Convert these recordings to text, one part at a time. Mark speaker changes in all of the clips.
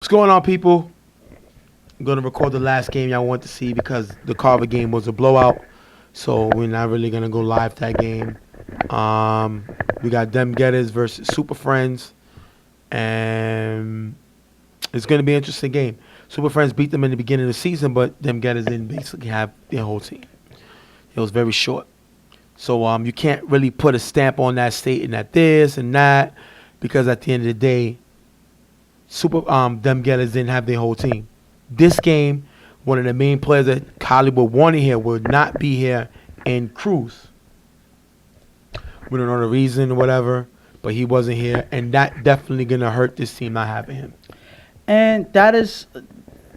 Speaker 1: What's going on, people? I'm gonna record the last game y'all want to see because the Carver game was a blowout. So we're not really gonna go live that game. Um, we got Them Getters versus Super Friends, and it's gonna be an interesting game. Super Friends beat them in the beginning of the season, but Them Getters didn't basically have their whole team. It was very short. So you can't really put a stamp on that stating that this and that because at the end of the day, Them Getters didn't have their whole team. This game, one of the main players that Hollywood wanted here would not be here in Cruz. We don't know the reason or whatever, but he wasn't here, and that definitely gonna hurt this team not having him.
Speaker 2: And that is,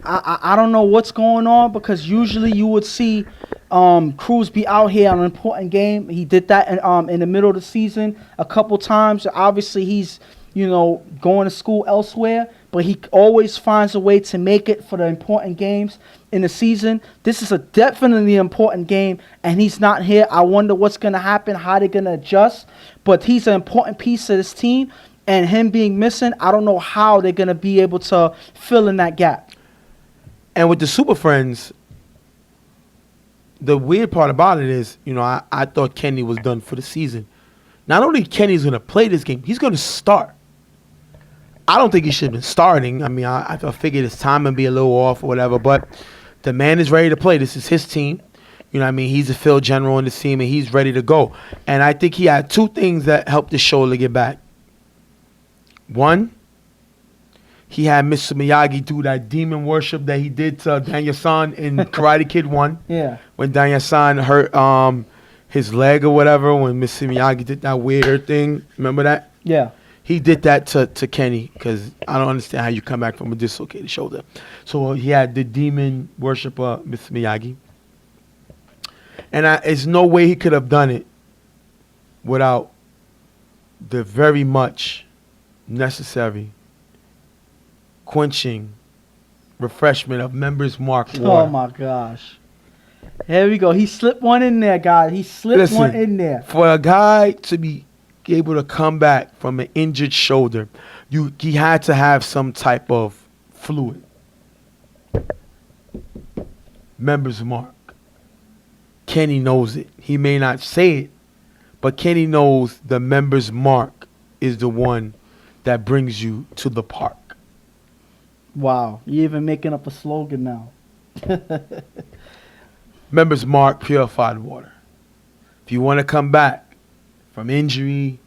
Speaker 2: I don't know what's going on because usually you would see Cruz be out here on an important game. He did that in the middle of the season a couple times. Obviously, he's going to school elsewhere, but he always finds a way to make it for the important games in the season. This is a definitely important game, and he's not here. I wonder what's going to happen, how they're going to adjust, but he's an important piece of this team, and him being missing, I don't know how they're going to be able to fill in that gap.
Speaker 1: And with the Super Friends, the weird part about it is, I thought Kenny was done for the season. Not only Kenny's going to play this game, he's going to start. I don't think he should have been starting. I mean, I figured his time would be a little off or whatever, but the man is ready to play. This is his team. You know what I mean? He's a field general in the team, and he's ready to go. And I think he had two things that helped his shoulder get back. One, he had Mr. Miyagi do that demon worship that he did to Daniel-san in Karate Kid 1.
Speaker 2: Yeah.
Speaker 1: When Daniel-san hurt his leg or whatever, when Mr. Miyagi did that weird thing. Remember that?
Speaker 2: Yeah.
Speaker 1: He did that to Kenny because I don't understand how you come back from a dislocated shoulder. So he had the demon worshiper, Mr. Miyagi. And there's no way he could have done it without the very much necessary quenching refreshment of Members Mark water.
Speaker 2: Oh, my gosh. Here we go. He slipped one in there, guys. He slipped one in there.
Speaker 1: For a guy to be able to come back from an injured shoulder, he had to have some type of fluid. Members Mark. Kenny knows it. He may not say it, but Kenny knows the Members Mark is the one that brings you to the park.
Speaker 2: Wow. You're even making up a slogan now.
Speaker 1: Members Mark purified water. If you want to come back from injury,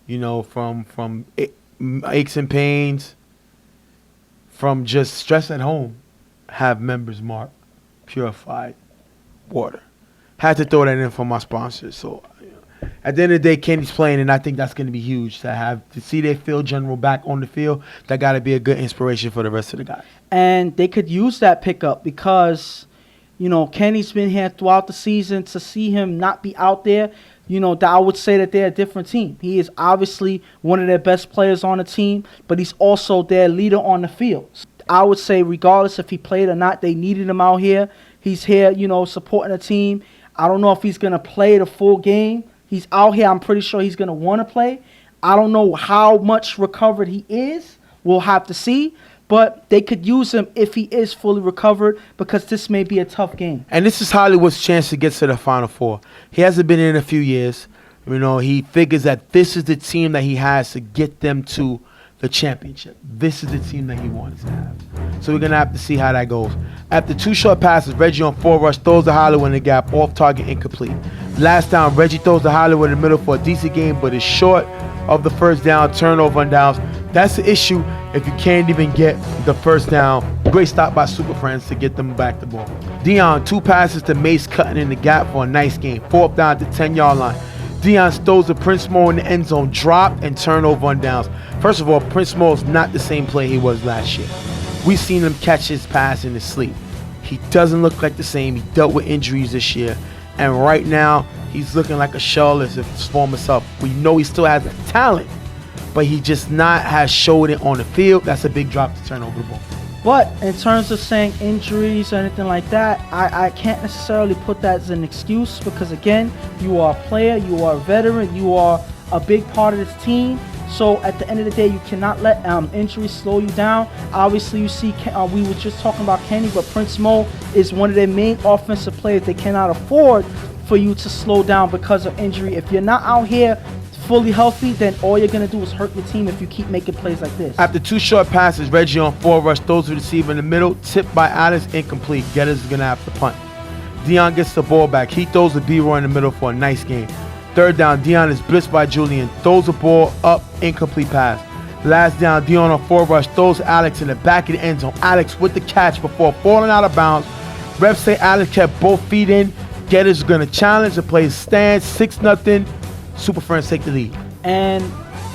Speaker 1: from aches and pains, from just stress at home, have Members Mark purified water. Had to throw that in for my sponsors. So at the end of the day, Kenny's playing, and I think that's going to be huge to see their field general back on the field. That got to be a good inspiration for the rest of the guys.
Speaker 2: And they could use that pickup because Kenny's been here throughout the season. To see him not be out there, that I would say that they're a different team. He is obviously one of their best players on the team, but he's also their leader on the field. I would say regardless if he played or not, they needed him out here. He's here, supporting the team. I don't know if he's going to play the full game. He's out here. I'm pretty sure he's going to want to play. I don't know how much recovered he is. We'll have to see. But they could use him if he is fully recovered because this may be a tough game.
Speaker 1: And this is Hollywood's chance to get to the Final Four. He hasn't been in a few years. He figures that this is the team that he has to get them to the championship. This is the team that he wants to have. So we're going to have to see how that goes. After two short passes, Reggie on 4 rush throws to Hollywood in the gap, off target, incomplete. Last down, Reggie throws to Hollywood in the middle for a decent game, but is short of the first down, turnover on downs. That's the issue if you can't even get the first down. Great stop by Super Friends to get them back the ball. Dion, 2 passes to Mace cutting in the gap for a nice game. 4th down to 10-yard line. Dion throws to Prince Moore in the end zone, drop and turnover on downs. First of all, Prince Moore is not the same player he was last year. We've seen him catch his pass in his sleep. He doesn't look like the same. He dealt with injuries this year. And right now, he's looking like a shell as his former self. We know he still has the talent, but he just not has showed it on the field. That's a big drop to turn over the ball.
Speaker 2: But in terms of saying injuries or anything like that, I can't necessarily put that as an excuse because, again, you are a player, you are a veteran, you are a big part of this team. So at the end of the day, you cannot let injuries slow you down. Obviously, you see, we were just talking about Kenny, but Prince Mo is one of their main offensive players. They cannot afford for you to slow down because of injury. If you're not out here fully healthy, then all you're going to do is hurt your team if you keep making plays like this.
Speaker 1: After 2 short passes, Reggie on 4 rush, throws to the receiver in the middle, tipped by Alex, incomplete. Getters is going to have to punt. Dion gets the ball back. He throws the B-Roy in the middle for a nice game. 3rd down, Dion is blitzed by Julian, throws the ball up, incomplete pass. Last down, Dion on 4 rush, throws Alex in the back of the end zone. Alex with the catch before falling out of bounds. Refs say Alex kept both feet in. Getters is going to challenge the play, stand 6-0. Super Friends take the lead.
Speaker 2: And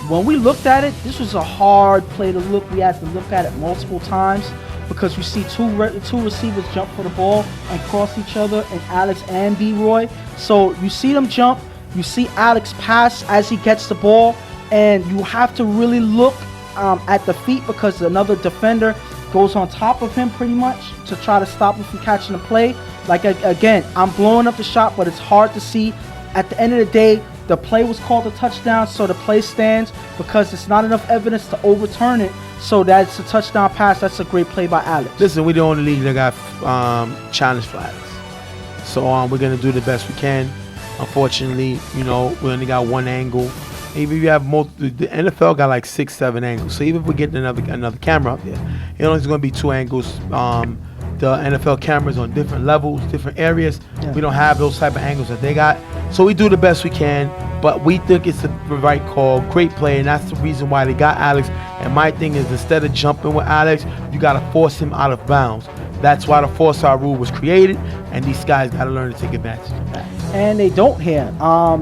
Speaker 2: when we looked at it, this was a hard play to look. We had to look at it multiple times because you see two receivers jump for the ball and cross each other, and Alex and B-Roy. So you see them jump, you see Alex pass as he gets the ball, and you have to really look at the feet because another defender goes on top of him pretty much to try to stop him from catching the play. Like, again, I'm blowing up the shot, but it's hard to see. At the end of the day, the play was called a touchdown, so the play stands because there's not enough evidence to overturn it. So that's a touchdown pass. That's a great play by Alex.
Speaker 1: Listen, we're the only league that got challenge flags. So we're going to do the best we can. Unfortunately, we only got one angle. Even if you have the NFL got like 6, 7 angles. So even if we get another camera up there, it only is going to be 2 angles. The NFL cameras on different levels, different areas. Yeah. We don't have those type of angles that they got. So we do the best we can, but we think it's the right call. Great play, and that's the reason why they got Alex. And my thing is, instead of jumping with Alex, you got to force him out of bounds. That's why the 4-star rule was created, and these guys got to learn to take advantage of that.
Speaker 2: And they don't here.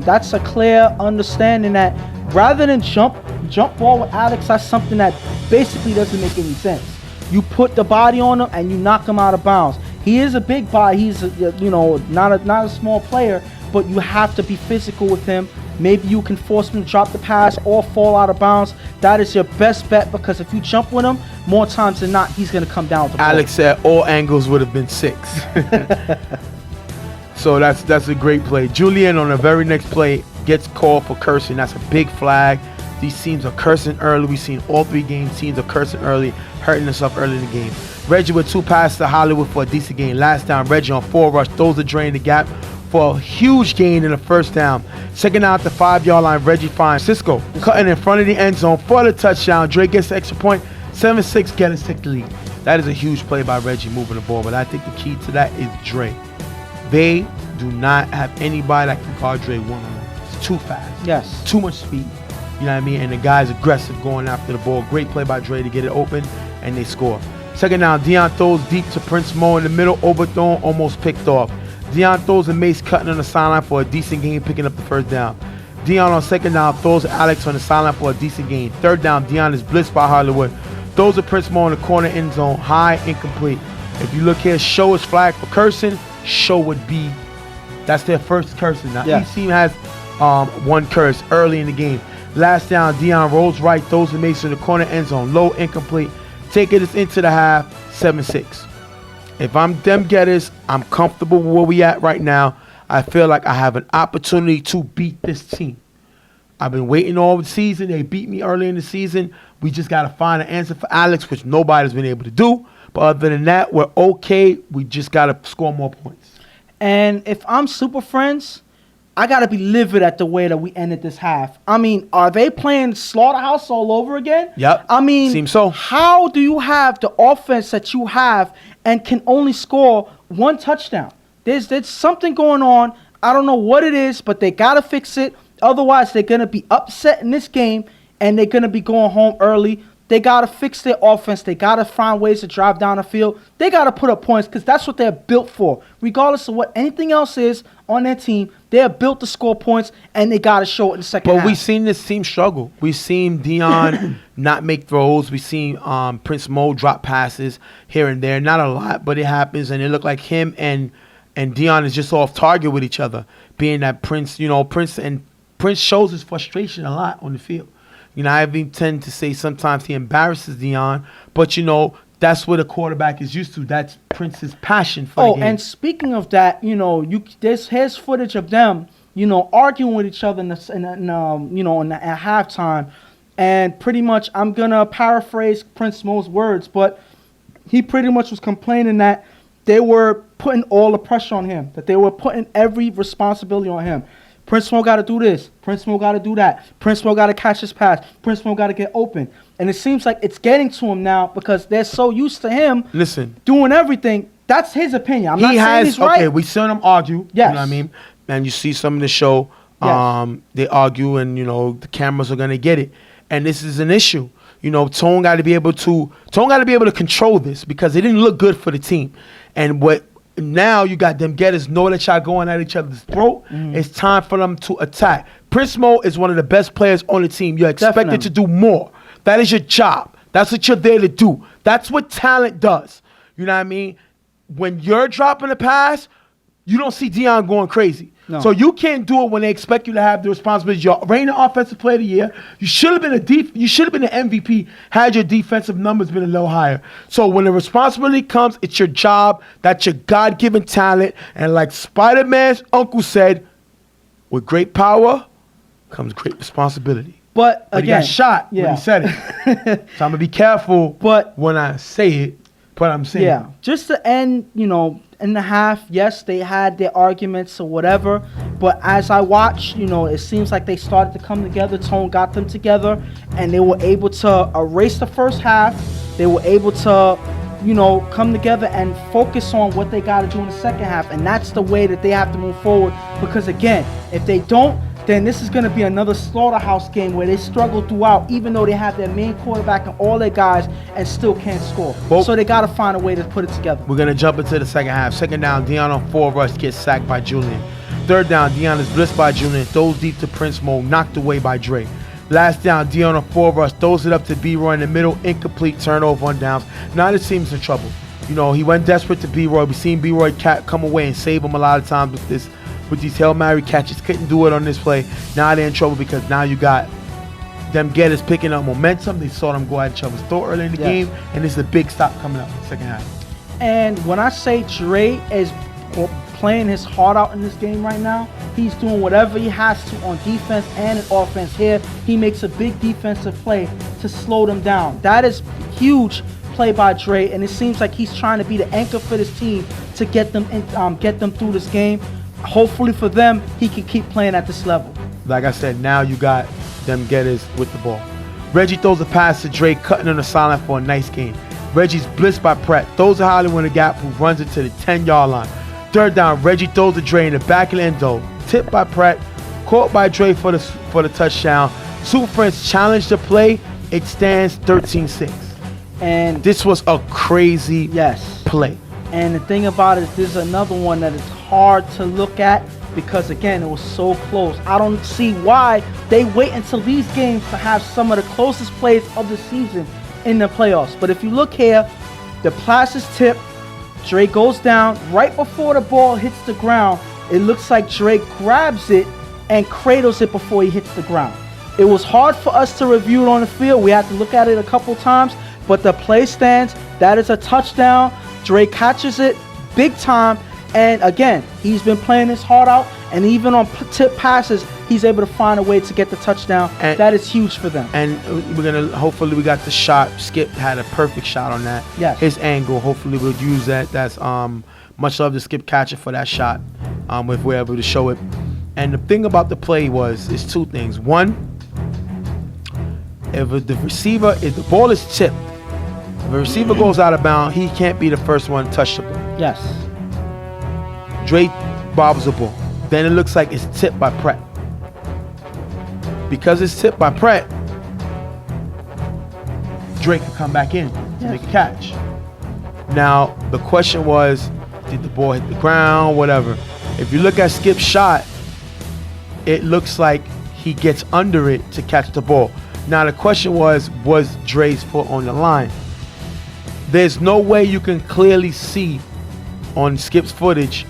Speaker 2: That's a clear understanding that rather than jump ball with Alex, that's something that basically doesn't make any sense. You put the body on him and you knock him out of bounds. He is a big body. He's not a small player, but you have to be physical with him. Maybe you can force him to drop the pass or fall out of bounds. That is your best bet because if you jump with him, more times than not, he's going to come down with the ball.
Speaker 1: Alex said all angles would have been 6. So that's a great play. Julian on the very next play gets called for cursing. That's a big flag. These teams are cursing early. We've seen all 3 games. Teams are cursing early, hurting themselves early in the game. Reggie with 2 passes to Hollywood for a decent gain. Last down, Reggie on 4 rush, throws the drain the gap for a huge gain in the 1st down. 2nd down at the 5-yard line, Reggie finds Cisco cutting in front of the end zone for the touchdown. Dre gets the extra point. 7-6, Getters take the lead. That is a huge play by Reggie moving the ball, but I think the key to that is Dre. They do not have anybody that can guard Dre one-on-one. It's too fast.
Speaker 2: Yes.
Speaker 1: Too much speed. You know what I mean? And the guy's aggressive going after the ball. Great play by Dre to get it open, and they score. 2nd down, Dion throws deep to Prince Mo in the middle, overthrown, almost picked off. Dion throws a Mace cutting on the sideline for a decent gain, picking up the 1st down. Dion on 2nd down throws Alex on the sideline for a decent gain. 3rd down, Dion is blitzed by Hollywood. Throws to Prince Mo in the corner end zone, high, incomplete. If you look here, Show is flagged for cursing. Show would be, that's their first cursing. Now, each team has 1 curse early in the game. Last down, Dion rolls right, throws the Mason in the corner end zone, low, incomplete. Take it into the half, 7-6. If I'm them Getters, I'm comfortable with where we at right now. I feel like I have an opportunity to beat this team. I've been waiting all the season. They beat me early in the season. We just got to find an answer for Alex, which nobody's been able to do. But other than that, we're okay. We just got to score more points.
Speaker 2: And if I'm Super Friends, I got to be livid at the way that we ended this half. I mean, are they playing Slaughterhouse all over again?
Speaker 1: Yep.
Speaker 2: I mean,
Speaker 1: seems so.
Speaker 2: How do you have the offense that you have and can only score 1 touchdown? There's something going on. I don't know what it is, but they got to fix it. Otherwise, they're going to be upset in this game, and they're going to be going home early. They got to fix their offense. They got to find ways to drive down the field. They got to put up points because that's what they're built for. Regardless of what anything else is on their team, they're built to score points, and they got to show it in the second half.
Speaker 1: But we've seen this team struggle. We've seen Dion not make throws. We've seen Prince Mo drop passes here and there. Not a lot, but it happens, and it looked like him and Dion is just off target with each other, being that Prince shows his frustration a lot on the field. I even tend to say sometimes he embarrasses Dion, but that's what a quarterback is used to. That's Prince's passion for the game.
Speaker 2: And speaking of that, here's footage of them, arguing with each other at halftime. And pretty much, I'm going to paraphrase Prince Mo's words, but he pretty much was complaining that they were putting all the pressure on him, that they were putting every responsibility on him. Prince Mo got to do this. Prince Mo got to do that. Prince Mo got to catch his pass. Prince Mo got to get open. And it seems like it's getting to him now because they're so used to him doing everything. That's his opinion. I'm not saying he's right.
Speaker 1: Okay, we saw them argue.
Speaker 2: Yes.
Speaker 1: You know what I mean? And you see some of the show,
Speaker 2: Yes.
Speaker 1: they argue and, the cameras are going to get it. And this is an issue. Tone got to be able to control this because it didn't look good for the team. And now you got them getters know that y'all going at each other's throat. It's time for them to attack. Prince Mo is one of the best players on the team. You're expected
Speaker 2: Definitely.
Speaker 1: to do more. That is your job. That's what you're there to do. That's what talent does. You know what I mean? When you're dropping a pass, you don't see Deion going crazy.
Speaker 2: No.
Speaker 1: So you can't do it when they expect you to have the responsibility. You're reigning offensive player of the year. You should have been you should have been an MVP had your defensive numbers been a little higher. So when the responsibility comes, it's your job. That's your God-given talent. And like Spider-Man's uncle said, with great power comes great responsibility.
Speaker 2: But
Speaker 1: He
Speaker 2: again,
Speaker 1: got shot when he said it. So I'm gonna be careful
Speaker 2: But-
Speaker 1: when I say it. But I'm saying
Speaker 2: yeah, just to end, in the half, yes, they had their arguments or whatever. But as I watched, it seems like they started to come together. Tone got them together, and they were able to erase the first half. They were able to, come together and focus on what they got to do in the second half. And that's the way that they have to move forward. Because again, if they don't, then this is going to be another slaughterhouse game where they struggle throughout, even though they have their main quarterback and all their guys and still can't score.
Speaker 1: Well,
Speaker 2: so they got to find a way to put it together.
Speaker 1: We're going to jump into the second half. Second down, Deion on 4 rush gets sacked by Julian. Third down, Deion is blitzed by Julian, throws deep to Prince Mo, knocked away by Dre. Last down, Deion on 4 rush, throws it up to B-Roy in the middle, incomplete, turnover on downs. Now the team's in trouble. He went desperate to B-Roy. We've seen B-Roy come away and save him a lot of times with these Hail Mary catches. Couldn't do it on this play. Now they're in trouble because now you got them getters picking up momentum. They saw them go at each other's throat early in the game, and this is a big stop coming up in the second half.
Speaker 2: And when I say Dre is playing his heart out in this game right now, he's doing whatever he has to on defense and in offense. Here, he makes a big defensive play to slow them down. That is huge play by Dre, and it seems like he's trying to be the anchor for this team to get them through this game. Hopefully for them, he can keep playing at this level.
Speaker 1: Like I said, now you got them getters with the ball. Reggie throws a pass to Dre, cutting on the sideline for a nice gain. Reggie's blitzed by Pratt, throws a Hollywood in the gap, who runs it to the 10-yard line. Third down, Reggie throws to Dre in the back of the end zone. Tipped by Pratt, caught by Dre for the touchdown. Super Friends challenged the play. It stands 13-6.
Speaker 2: And
Speaker 1: this was a crazy play.
Speaker 2: And the thing about it is, this is another one that is hard to look at because, again, it was so close. I don't see why they wait until these games to have some of the closest plays of the season in the playoffs. But if you look here, the pass is tipped. Dre goes down. Right before the ball hits the ground, it looks like Dre grabs it and cradles it before he hits the ground. It was hard for us to review it on the field. We had to look at it a couple times, but the play stands. That is a touchdown. Dre catches it big time, and again, he's been playing his heart out, and even on tip passes, he's able to find a way to get the touchdown. And that is huge for them.
Speaker 1: And hopefully we got the shot. Skip had a perfect shot on that.
Speaker 2: Yes.
Speaker 1: His angle, hopefully we'll use that. That's much love to Skip Catcher for that shot, if we're able to show it. And the thing about the play is two things. One, if the ball is tipped, if the receiver goes out of bounds, he can't be the first one to touch the ball.
Speaker 2: Yes.
Speaker 1: Dre bobbles the ball. Then it looks like it's tipped by Pratt. Because it's tipped by Pratt, Dre can come back in to make a catch. Now, the question was, did the ball hit the ground, whatever. If you look at Skip's shot, it looks like he gets under it to catch the ball. Now, the question was Dre's foot on the line? There's no way you can clearly see on Skip's footage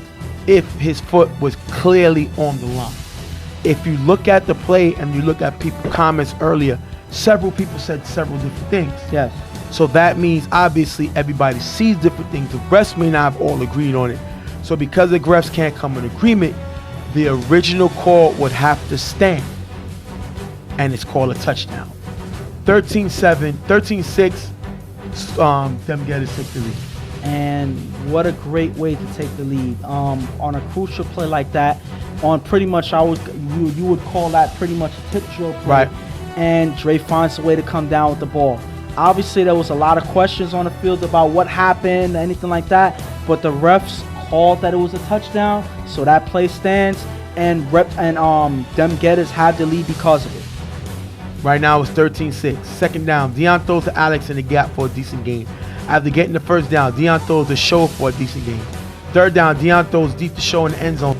Speaker 1: if his foot was clearly on the line. If you look at the play and you look at people's comments earlier, several people said several different things.
Speaker 2: Yes.
Speaker 1: So that means obviously everybody sees different things. The refs may not have all agreed on it. So because the refs can't come in agreement, the original call would have to stand, and it's called a touchdown. 13-7, 13-6. Them Gettys take the lead.
Speaker 2: And what a great way to take the lead on a crucial play like that. On pretty much, you would call that pretty much a tip drill play.
Speaker 1: Right.
Speaker 2: And Dre finds a way to come down with the ball. Obviously, there was a lot of questions on the field about what happened, anything like that. But the refs called that it was a touchdown, so that play stands. And them Gettys had the lead because of it.
Speaker 1: Right now it's 13-6. Second down. Deion throws to Alex in the gap for a decent gain. After getting the first down, Deion throws to Show for a decent gain. Third down, Deion throws deep to Show in the end zone.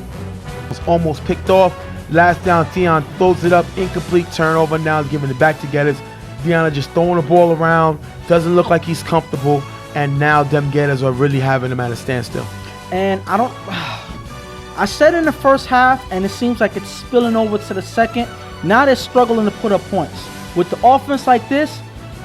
Speaker 1: It's almost picked off. Last down, Deion throws it up, incomplete, turnover. Now he's giving it back to Gettys. Deion just throwing the ball around. Doesn't look like he's comfortable. And now them Gettys are really having him at a standstill.
Speaker 2: And I said in the first half, and it seems like it's spilling over to the second. Now they're struggling to put up points. With the offense like this,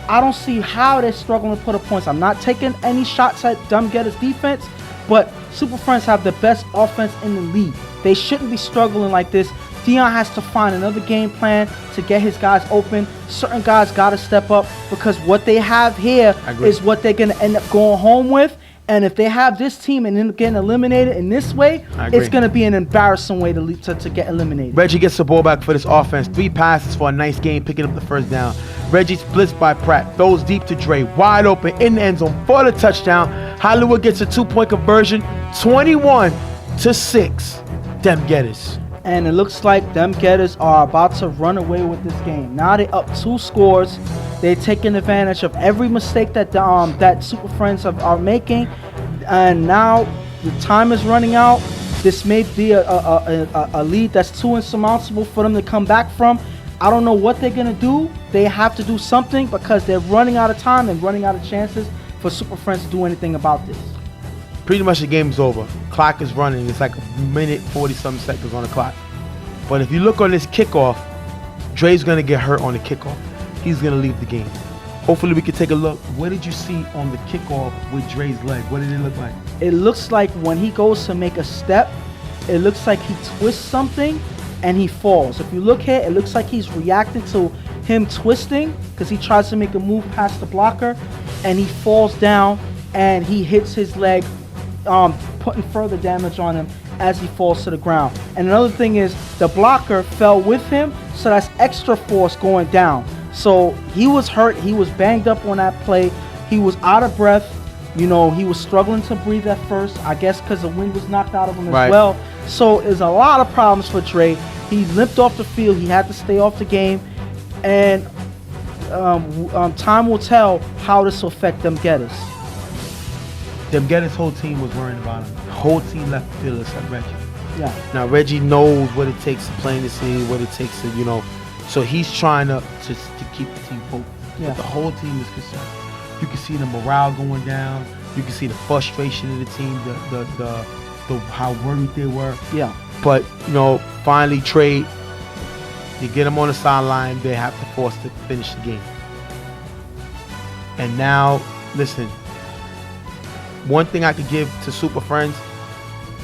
Speaker 2: I don't see how they're struggling to put up points. I'm not taking any shots at them Gettys defense, but Super Friends have the best offense in the league. They shouldn't be struggling like this. Deion has to find another game plan to get his guys open. Certain guys got to step up because what they have here is what they're going to end up going home with. And if they have this team and end up getting eliminated in this way, it's going to be an embarrassing way to get eliminated.
Speaker 1: Reggie gets the ball back for this offense. 3 passes for a nice game, picking up the first down. Reggie's blitzed by Pratt. Throws deep to Dre. Wide open in the end zone for the touchdown. Hollywood gets a 2-point conversion. 21-6. Them Gettys.
Speaker 2: And it looks like them Gettys are about to run away with this game. Now they're up 2 scores. They're taking advantage of every mistake that that Super Friends are making. And now the time is running out. This may be a lead that's too insurmountable for them to come back from. I don't know what they're going to do. They have to do something because they're running out of time and running out of chances for Super Friends to do anything about this.
Speaker 1: Pretty much the game's over. Clock is running. It's like a minute, 40-something seconds on the clock. But if you look on this kickoff, Dre's going to get hurt on the kickoff. He's going to leave the game. Hopefully we can take a look. What did you see on the kickoff with Dre's leg? What did it look like?
Speaker 2: It looks like when he goes to make a step, it looks like he twists something and he falls. If you look here, it looks like he's reacting to him twisting because he tries to make a move past the blocker and he falls down and he hits his leg, putting further damage on him as he falls to the ground. And another thing is the blocker fell with him, so that's extra force going down. So he was hurt. He was banged up on that play. He was out of breath. You know, he was struggling to breathe at first, I guess because the wind was knocked out of him as well. So there's a lot of problems for Dre. He limped off the field. He had to stay off the game. And time will tell how this will affect them Gettys.
Speaker 1: Them Gettys' whole team was worrying about him. The whole team left the field except Reggie.
Speaker 2: Yeah.
Speaker 1: Now Reggie knows what it takes to play in the city, what it takes to, so he's trying to keep the team focused.
Speaker 2: Yeah.
Speaker 1: But the whole team is concerned. You can see the morale going down. You can see the frustration of the team, the how worried they were.
Speaker 2: Yeah.
Speaker 1: But finally trade. You get them on the sideline, they have to force to finish the game. And now, listen. One thing I could give to Super Friends,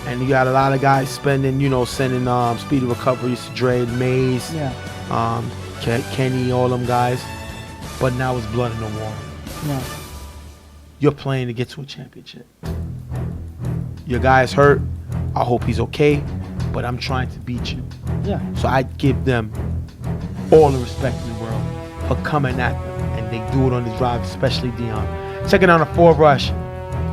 Speaker 1: and you got a lot of guys sending speedy recoveries to Dre, Maze, Kenny, all them guys. But now it's blood in the water.
Speaker 2: Yeah.
Speaker 1: You're playing to get to a championship. Your guy's hurt. I hope he's okay, but I'm trying to beat you.
Speaker 2: Yeah.
Speaker 1: So I give them all the respect in the world for coming at them, and they do it on the drive, especially Deion. Second down, a 4 rush.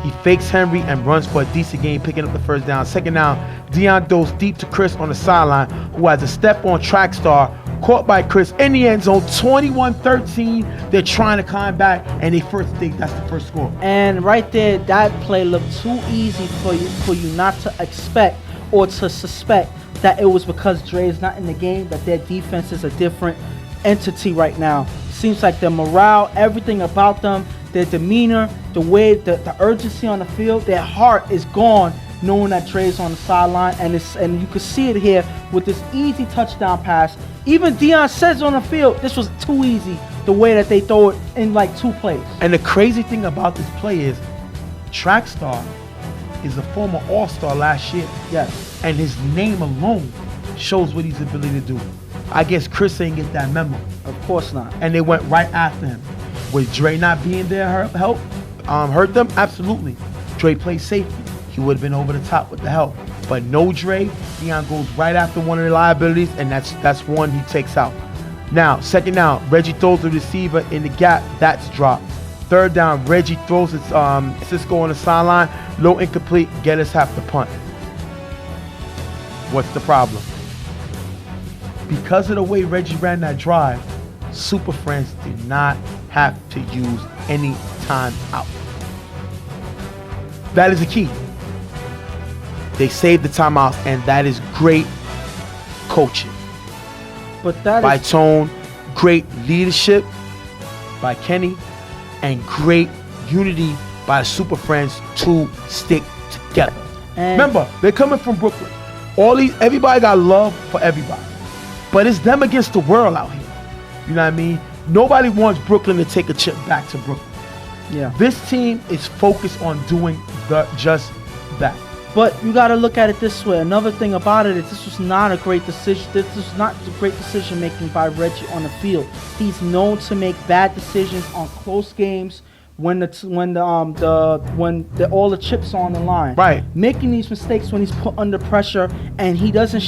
Speaker 1: He fakes Henry and runs for a decent game, picking up the first down. Second down, Deion throws deep to Chris on the sideline, who has a step on track star, caught by Chris in the end zone, 21-13. They're trying to climb back, and that's the first score.
Speaker 2: And right there, that play looked too easy for you not to expect or to suspect that it was because Dre is not in the game, that their defense is a different entity right now. Seems like their morale, everything about them, their demeanor, the way, the urgency on the field, their heart is gone knowing that Dre's on the sideline, and you can see it here with this easy touchdown pass. Even Deion says on the field, this was too easy, the way that they throw it in like 2 plays.
Speaker 1: And the crazy thing about this play is, Track Star is a former All-Star last year.
Speaker 2: Yes.
Speaker 1: And his name alone shows what he's ability to do. I guess Chris ain't get that memo.
Speaker 2: Of Of course not.
Speaker 1: And they went right after him. Would Dre not being there hurt them? Absolutely. Dre played safety. He would have been over the top with the help. But no Dre, Deion goes right after one of the liabilities, and that's one he takes out. Now, second down, Reggie throws the receiver in the gap. That's dropped. Third down, Reggie throws it, Cisco on the sideline. Low incomplete. Geddes have to punt. What's the problem? Because of the way Reggie ran that drive, Super Friends did not have to use any time out. That is the key. They saved the timeouts, and that is great coaching.
Speaker 2: But that
Speaker 1: By
Speaker 2: is
Speaker 1: Tone, great leadership by Kenny, and great unity by the Super Friends to stick together.
Speaker 2: and
Speaker 1: Remember, they're coming from Brooklyn. Everybody got love for everybody. But it's them against the world out here. You know what I mean? Nobody wants Brooklyn to take a chip back to Brooklyn.
Speaker 2: yeah.
Speaker 1: This team is focused on doing just that.
Speaker 2: But you got to look at it this way. Another thing about it is this was not a great decision. This was not the great decision making by Reggie on the field. He's known to make bad decisions on close games when all the chips are on the line.
Speaker 1: Right.
Speaker 2: Making these mistakes when he's put under pressure, and he doesn't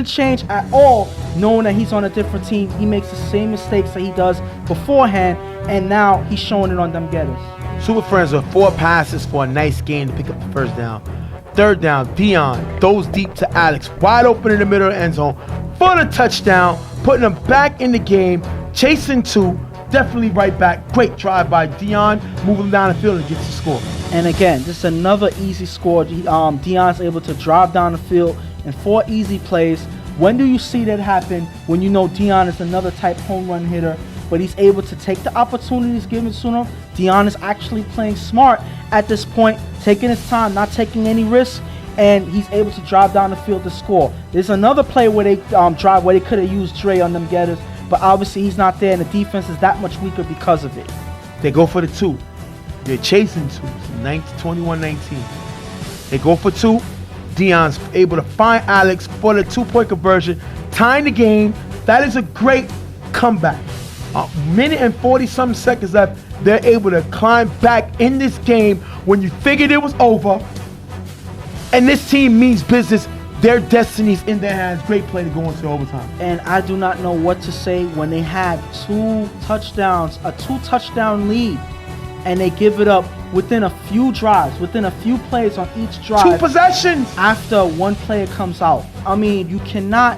Speaker 2: change at all, knowing that he's on a different team. He makes the same mistakes that he does beforehand, and now he's showing it on them Geddes.
Speaker 1: Super Friends are 4 passes for a nice gain to pick up the first down. Third down, Deion throws deep to Alex, wide open in the middle of the end zone for the touchdown, putting them back in the game, chasing 2, definitely right back. Great drive by Deion, moving him down the field and gets the score.
Speaker 2: And again, this is another easy score. Deion's able to drive down the field in 4 easy plays. When do you see that happen? When you know Deion is another type home run hitter, but he's able to take the opportunities given to him. Deion is actually playing smart at this point, taking his time, not taking any risks, and he's able to drive down the field to score. There's another play where they drive where they could have used Dre on them Geddes, but obviously he's not there, and the defense is that much weaker because of it.
Speaker 1: They go for the 2. They're chasing 2. 21-19. They go for 2. Deion's able to find Alex for the 2-point conversion, tying the game. That is a great comeback. A minute and 40-something seconds left. They're able to climb back in this game when you figured it was over. And this team means business. Their destiny's in their hands. Great play to go into overtime.
Speaker 2: And I do not know what to say when they had 2 touchdowns, a 2-touchdown lead, and they give it up within a few drives, within a few plays on each drive.
Speaker 1: 2 possessions.
Speaker 2: After one player comes out. I mean, you cannot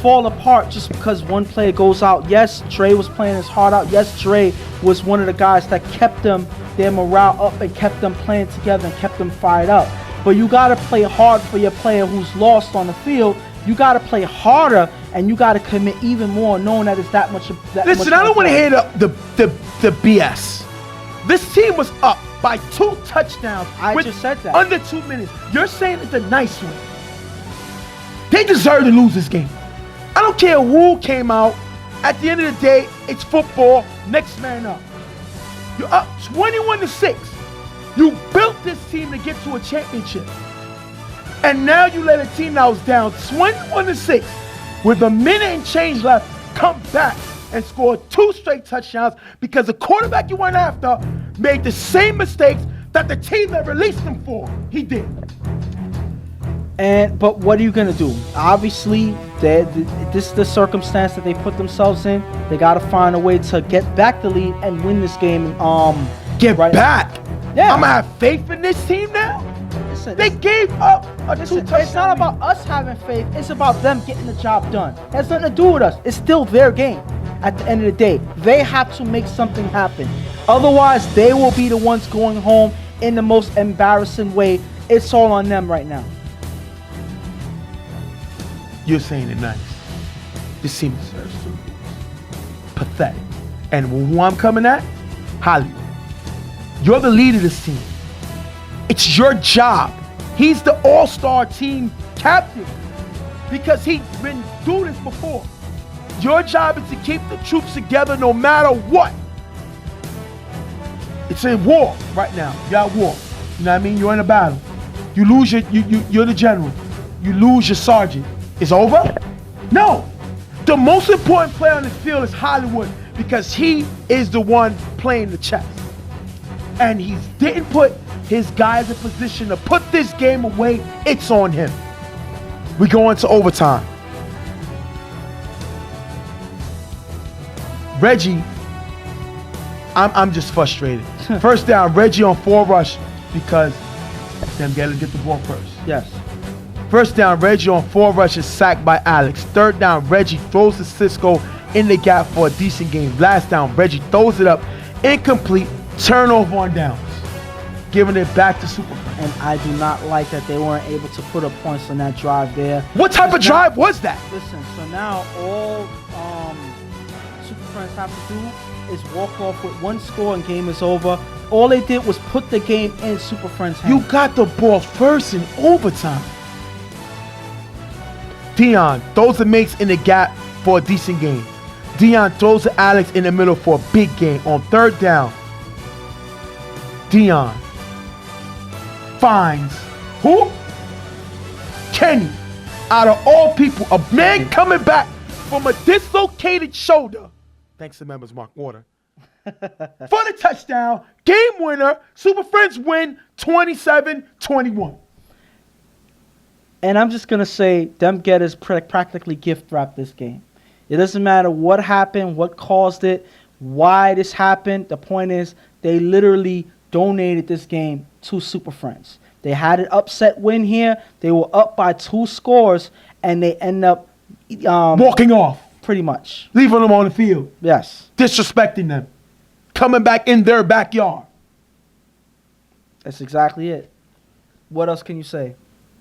Speaker 2: fall apart just because one player goes out. Yes, Dre was playing his heart out. Yes, Dre was one of the guys that kept their morale up and kept them playing together and kept them fired up. But you got to play hard for your player who's lost on the field. You got to play harder, and you got to commit even more, knowing that it's that much.
Speaker 1: Listen, I don't want to hear the BS. This team was up by 2 touchdowns.
Speaker 2: I just said that.
Speaker 1: Under 2 minutes. You're saying it's a nice win. They deserve to lose this game. I don't care who came out. At the end of the day, it's football. Next man up. You're up 21-6. You built this team to get to a championship. And now you let a team that was down 21-6 with a minute and change left come back and score 2 straight touchdowns because the quarterback you went after made the same mistakes that the team that released him for. He did.
Speaker 2: But what are you gonna do? Obviously, this is the circumstance that they put themselves in. They gotta find a way to get back the lead and win this game.
Speaker 1: Get
Speaker 2: right
Speaker 1: back.
Speaker 2: Yeah.
Speaker 1: I'm gonna have faith in this team now.
Speaker 2: Listen,
Speaker 1: They gave up a 2
Speaker 2: listen,
Speaker 1: touchdown.
Speaker 2: it's not about us having faith. It's about them getting the job done. It has nothing to do with us. It's still their game. At the end of the day, they have to make something happen. Otherwise, they will be the ones going home in the most embarrassing way. It's all on them right now.
Speaker 1: You're saying it nice. This team deserves to lose. Pathetic. And who I'm coming at? Hollywood. You're the leader of this team. It's your job. He's the all-star team captain because he's been doing this before. Your job is to keep the troops together no matter what. It's a war right now. You're at war. You know what I mean? You're in a battle. You lose you're the general. You lose your sergeant. It's over? No. The most important player on the field is Hollywood because he is the one playing the chess. And he didn't put his guys in position to put this game away. It's on him. We go into overtime. Reggie, I'm just frustrated. First down, Reggie on 4 rush because them got to get the ball first.
Speaker 2: Yes.
Speaker 1: First down, Reggie on 4 rushes, sacked by Alex. Third down, Reggie throws to Cisco in the gap for a decent game. Last down, Reggie throws it up, incomplete, turnover on downs, giving it back to Super Friends.
Speaker 2: And I do not like that they weren't able to put up points on that drive there.
Speaker 1: What type of drive was that?
Speaker 2: Listen, so now all Super Friends have to do is walk off with 1 score and game is over. All they did was put the game in Super Friends' hands.
Speaker 1: You got the ball first in overtime. Dion throws the makes in the gap for a decent game. Dion throws to Alex in the middle for a big game. On third down, Dion finds who? Kenny. Out of all people, a man coming back from a dislocated shoulder. Thanks to members Mark Water. For the touchdown, game winner, Super Friends win 27-21.
Speaker 2: And I'm just going to say, them getters practically gift wrapped this game. It doesn't matter what happened, what caused it, why this happened. The point is, they literally donated this game to Super Friends. They had an upset win here. They were up by 2 scores, and they end up
Speaker 1: walking off.
Speaker 2: Pretty much.
Speaker 1: Leaving them on the field.
Speaker 2: Yes.
Speaker 1: Disrespecting them. Coming back in their backyard.
Speaker 2: That's exactly it. What else can you say?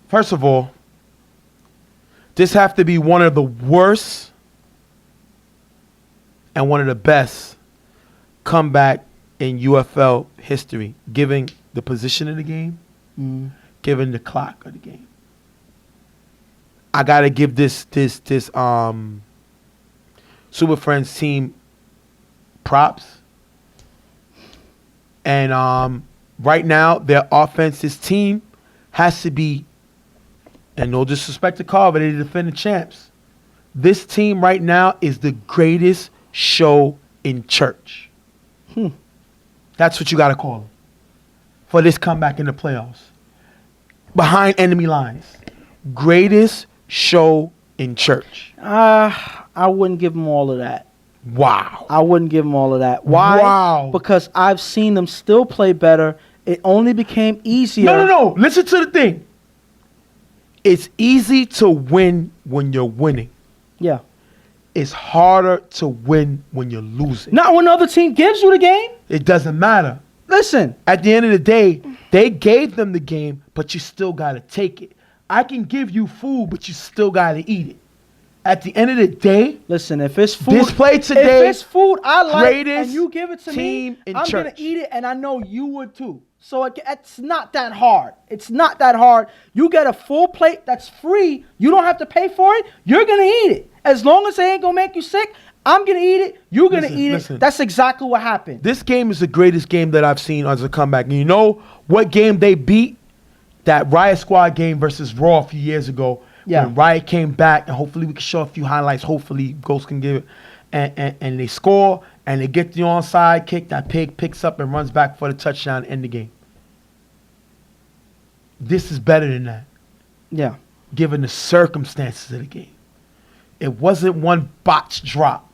Speaker 1: First of all, this have to be one of the worst and one of the best comeback in UFL history, given the position of the game, given the clock of the game. I gotta give this Super Friends team props. And right now, their offense, this team has to be, and no disrespect to Carver, they're the defending champs. This team right now is the greatest show in church. That's what you got to call them for this comeback in the playoffs. Behind enemy lines. Greatest show in church.
Speaker 2: I wouldn't give them all of that.
Speaker 1: Wow.
Speaker 2: I wouldn't give them all of that. Why?
Speaker 1: Wow.
Speaker 2: Because I've seen them still play better. It only became easier.
Speaker 1: No. Listen to the thing. It's easy to win when you're winning.
Speaker 2: Yeah.
Speaker 1: It's harder to win when you're losing.
Speaker 2: Not when the other team gives you the game.
Speaker 1: It doesn't matter.
Speaker 2: Listen.
Speaker 1: At the end of the day, they gave them the game, but you still got to take it. I can give you food, but you still got to eat it. At the end of the day,
Speaker 2: listen, if it's food,
Speaker 1: this play today,
Speaker 2: if it's food I like
Speaker 1: greatest
Speaker 2: and you give it to
Speaker 1: team
Speaker 2: me,
Speaker 1: in
Speaker 2: I'm
Speaker 1: church.
Speaker 2: going to eat it, and I know you would too. So it's not that hard. It's not that hard. You get a full plate that's free. You don't have to pay for it. You're going to eat it. As long as it ain't going to make you sick, I'm going to eat it. You're going to eat it. That's exactly what happened.
Speaker 1: This game is the greatest game that I've seen as a comeback. And you know what game they beat? That Riot Squad game versus Raw a few years ago.
Speaker 2: Yeah.
Speaker 1: When Riot came back, and hopefully we can show a few highlights. Hopefully Ghost can give it. And they score, and they get the onside kick. That pig picks up and runs back for the touchdown to end the game. This is better than that.
Speaker 2: Yeah.
Speaker 1: Given the circumstances of the game. It wasn't one botched drop.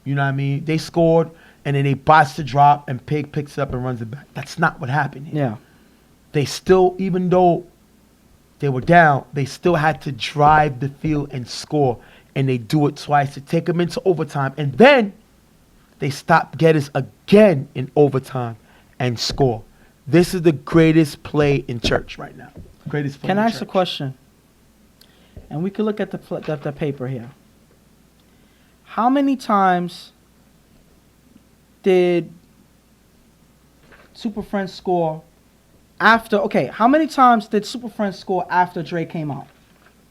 Speaker 1: You know what I mean? They scored, and then they botched the drop, and pig picks up and runs it back. That's not what happened here.
Speaker 2: Yeah.
Speaker 1: They still, even though they were down, they still had to drive the field and score. And they do it twice to take them into overtime. And then they stop Gettys again in overtime and score. This is the greatest play in church right now. Greatest play
Speaker 2: Can
Speaker 1: in
Speaker 2: I ask
Speaker 1: church.
Speaker 2: a question? And we can look at the paper here. How many times did Super Friends score after? Okay, how many times did Super Friends score after Dre came out?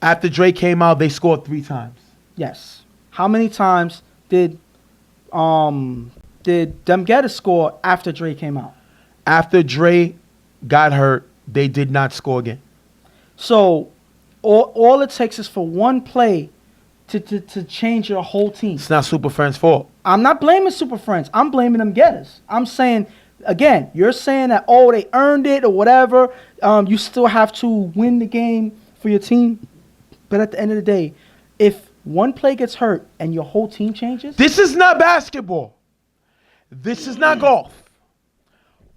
Speaker 1: After Dre came out, they scored 3 times.
Speaker 2: Yes. How many times did them Gettys score after Dre came out?
Speaker 1: After Dre got hurt, they did not score again.
Speaker 2: So all it takes is for one play to change your whole team.
Speaker 1: It's not Super Friends' fault.
Speaker 2: I'm not blaming Super Friends. I'm blaming them getters. I'm saying, again, you're saying that, oh, they earned it or whatever. You still have to win the game for your team. But at the end of the day, if one play gets hurt and your whole team changes.
Speaker 1: This is not basketball. This is not golf.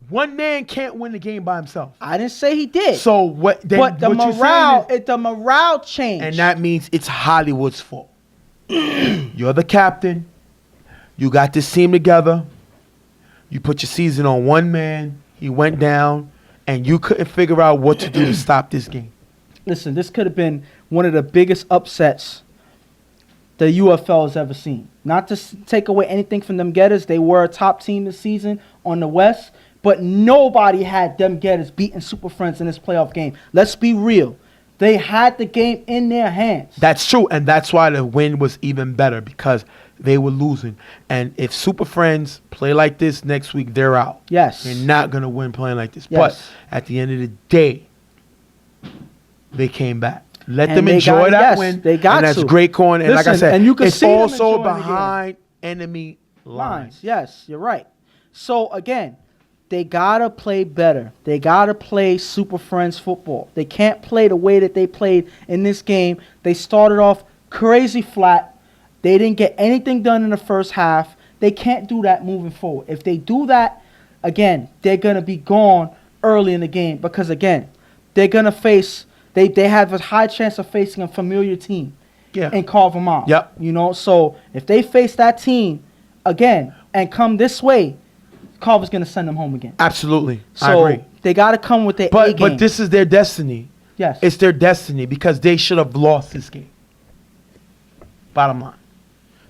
Speaker 1: One man can't win the game by himself.
Speaker 2: I didn't say he did.
Speaker 1: So what? Then
Speaker 2: but the
Speaker 1: what you're saying
Speaker 2: morale,
Speaker 1: is-
Speaker 2: the morale changed.
Speaker 1: and that means it's Hollywood's fault. You're the captain. You got this team together. You put your season on one man. He went down, and you couldn't figure out what to do to stop this game.
Speaker 2: Listen, this could have been one of the biggest upsets the UFL has ever seen. Not to take away anything from them Getters. They were a top team this season on the West, but nobody had them Getters beating Super Friends in this playoff game. Let's be real. They had the game in their hands.
Speaker 1: That's true, and that's why the win was even better because they were losing. And if Super Friends play like this next week, they're out.
Speaker 2: Yes.
Speaker 1: They're not going to win playing like this.
Speaker 2: Yes.
Speaker 1: But at the end of the day, they came back. Let
Speaker 2: And
Speaker 1: them
Speaker 2: they
Speaker 1: enjoy
Speaker 2: got-
Speaker 1: that
Speaker 2: yes,
Speaker 1: win.
Speaker 2: they got
Speaker 1: and that's
Speaker 2: to.
Speaker 1: great corner. And like I
Speaker 2: Listen,
Speaker 1: said,
Speaker 2: and you can
Speaker 1: it's
Speaker 2: see them
Speaker 1: also
Speaker 2: enjoying the game.
Speaker 1: behind enemy lines.
Speaker 2: Yes, you're right. So, again, they got to play better. They got to play Super Friends football. They can't play the way that they played in this game. They started off crazy flat. They didn't get anything done in the first half. They can't do that moving forward. If they do that, again, they're going to be gone early in the game because, again, they're going to face they have a high chance of facing a familiar team in Carver Mall.
Speaker 1: Yep.
Speaker 2: You know, so if they face that team again and come this way, Carver's going to send them home again.
Speaker 1: Absolutely.
Speaker 2: So
Speaker 1: I agree.
Speaker 2: they got to come with their A
Speaker 1: But
Speaker 2: game.
Speaker 1: this is their destiny.
Speaker 2: Yes.
Speaker 1: It's their destiny because they should have lost this game. Bottom line.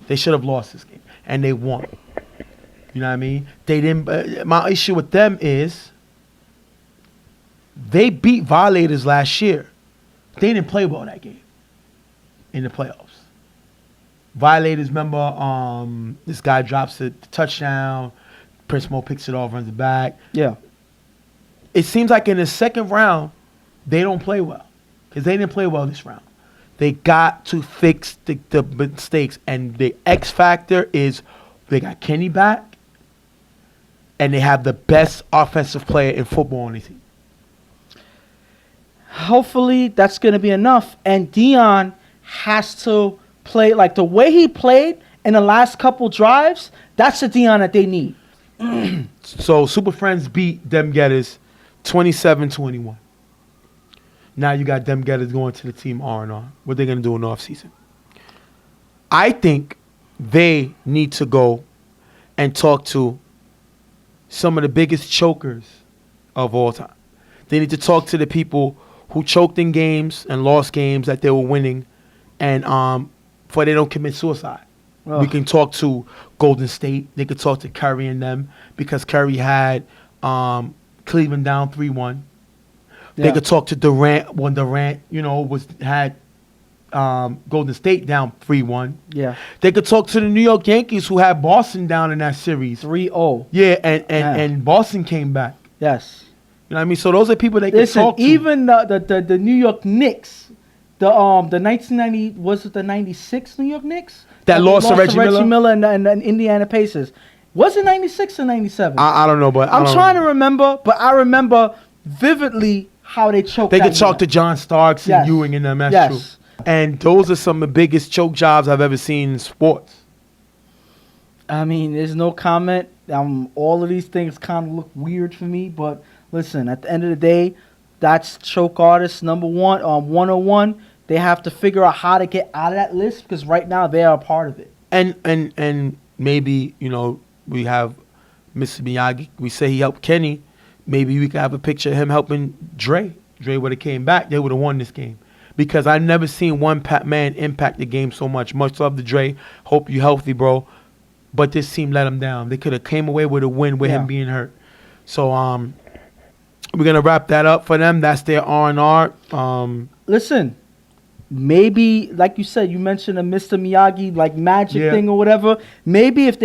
Speaker 1: They should have lost this game. And they won. You know what I mean? They didn't. My issue with them is they beat Violators last year. They didn't play well that game in the playoffs. Violators, remember, this guy drops it, touchdown. Prince Mo picks it off, runs it back.
Speaker 2: Yeah.
Speaker 1: It seems like in the second round, they don't play well because they didn't play well this round. They got to fix the mistakes, and the X factor is they got Kenny back, and they have the best offensive player in football on the team.
Speaker 2: Hopefully that's going to be enough. And Dion has to play like the way he played in the last couple drives. That's the Dion that they need.
Speaker 1: So Super Friends beat Them Getters 27-21. Now you got Them Getters going to the team R&R. What they going to do in the offseason? I think they need to go and talk to some of the biggest chokers of all time. They need to talk to the people who choked in games and lost games that they were winning, and for they don't commit suicide.
Speaker 2: Ugh.
Speaker 1: We can talk to Golden State. They could talk to Curry and them because Curry had Cleveland down 3-1. They
Speaker 2: Yeah.
Speaker 1: could talk to Durant when Durant, had Golden State down 3-1.
Speaker 2: Yeah.
Speaker 1: They could talk to the New York Yankees who had Boston down in that series.
Speaker 2: 3-0.
Speaker 1: Yeah,
Speaker 2: Yeah.
Speaker 1: and Boston came back.
Speaker 2: Yes.
Speaker 1: You know what I mean? So those are people they can
Speaker 2: Listen,
Speaker 1: talk to.
Speaker 2: even the New York Knicks, the 1990, was it the 96 New York Knicks?
Speaker 1: That lost to Reggie Miller?
Speaker 2: and the Indiana Pacers. Was it 96 or 97?
Speaker 1: I don't know, but
Speaker 2: I'm trying to remember, but I remember vividly how they choked.
Speaker 1: They
Speaker 2: that
Speaker 1: could talk to
Speaker 2: year.
Speaker 1: John Starks
Speaker 2: Yes.
Speaker 1: and Ewing and them. That's
Speaker 2: Yes.
Speaker 1: true. And those are some of the biggest choke jobs I've ever seen in sports.
Speaker 2: I mean, there's no comment. All of these things kind of look weird for me, but listen, at the end of the day, that's choke artist number 101. They have to figure out how to get out of that list because right now they are a part of it.
Speaker 1: And maybe, we have Mr. Miyagi. We say he helped Kenny. Maybe we could have a picture of him helping Dre. Dre would have came back. They would have won this game. Because I've never seen one man impact the game so much. Much love to Dre. Hope you healthy, bro. But this team let him down. They could have came away with a win with him being hurt. So we're going to wrap that up for them. That's their R&R.
Speaker 2: Listen, maybe like you said, you mentioned a Mr. Miyagi like magic
Speaker 1: Yeah.
Speaker 2: thing or whatever. Maybe if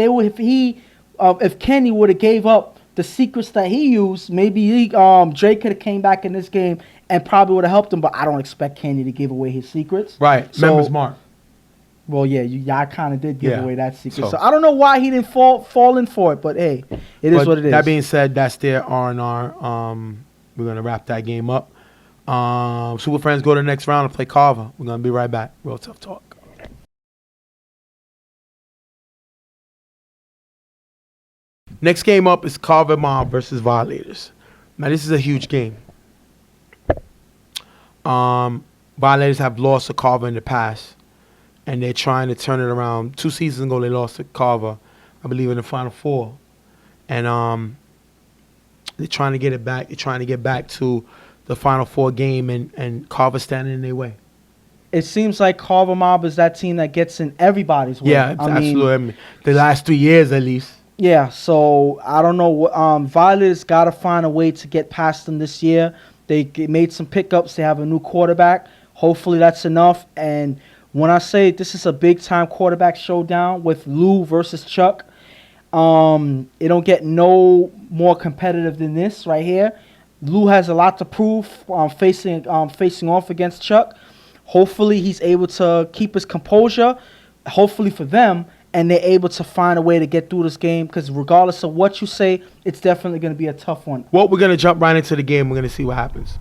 Speaker 2: Kenny would have gave up the secrets that he used, maybe Dre could have came back in this game and probably would have helped him. But I don't expect Kenny to give away his secrets.
Speaker 1: Right.
Speaker 2: So,
Speaker 1: Members mark.
Speaker 2: Well, yeah, y'all kind of did give
Speaker 1: Yeah.
Speaker 2: away that secret.
Speaker 1: So-
Speaker 2: So I don't know why he didn't fall in for it, but hey, it is
Speaker 1: But
Speaker 2: what it is.
Speaker 1: That being said, that's their R&R. We're going to wrap that game up. Super Friends go to the next round and play Carver. We're going to be right back. Real Tough Talk. Next game up is Carver Mob versus Violators. Now, this is a huge game. Violators have lost to Carver in the past, and they're trying to turn it around. 2 seasons ago, they lost to Carver, I believe, in the Final Four. And they're trying to get it back. They're trying to get back to the Final Four game, and Carver standing in their way.
Speaker 2: It seems like Carver Mob is that team that gets in everybody's way.
Speaker 1: Yeah,
Speaker 2: I mean,
Speaker 1: absolutely. I mean, the last 3 years, at least.
Speaker 2: yeah, so I don't know. Violet's got to find a way to get past them this year. Made some pickups. They have a new quarterback. Hopefully that's enough. And when I say this is a big-time quarterback showdown with Lou versus Chuck, it don't get no more competitive than this right here. Lou has a lot to prove facing off against Chuck. Hopefully he's able to keep his composure, hopefully for them, and they're able to find a way to get through this game because regardless of what you say, it's definitely going to be a tough one.
Speaker 1: Well, we're going to jump right into the game. We're going to see what happens.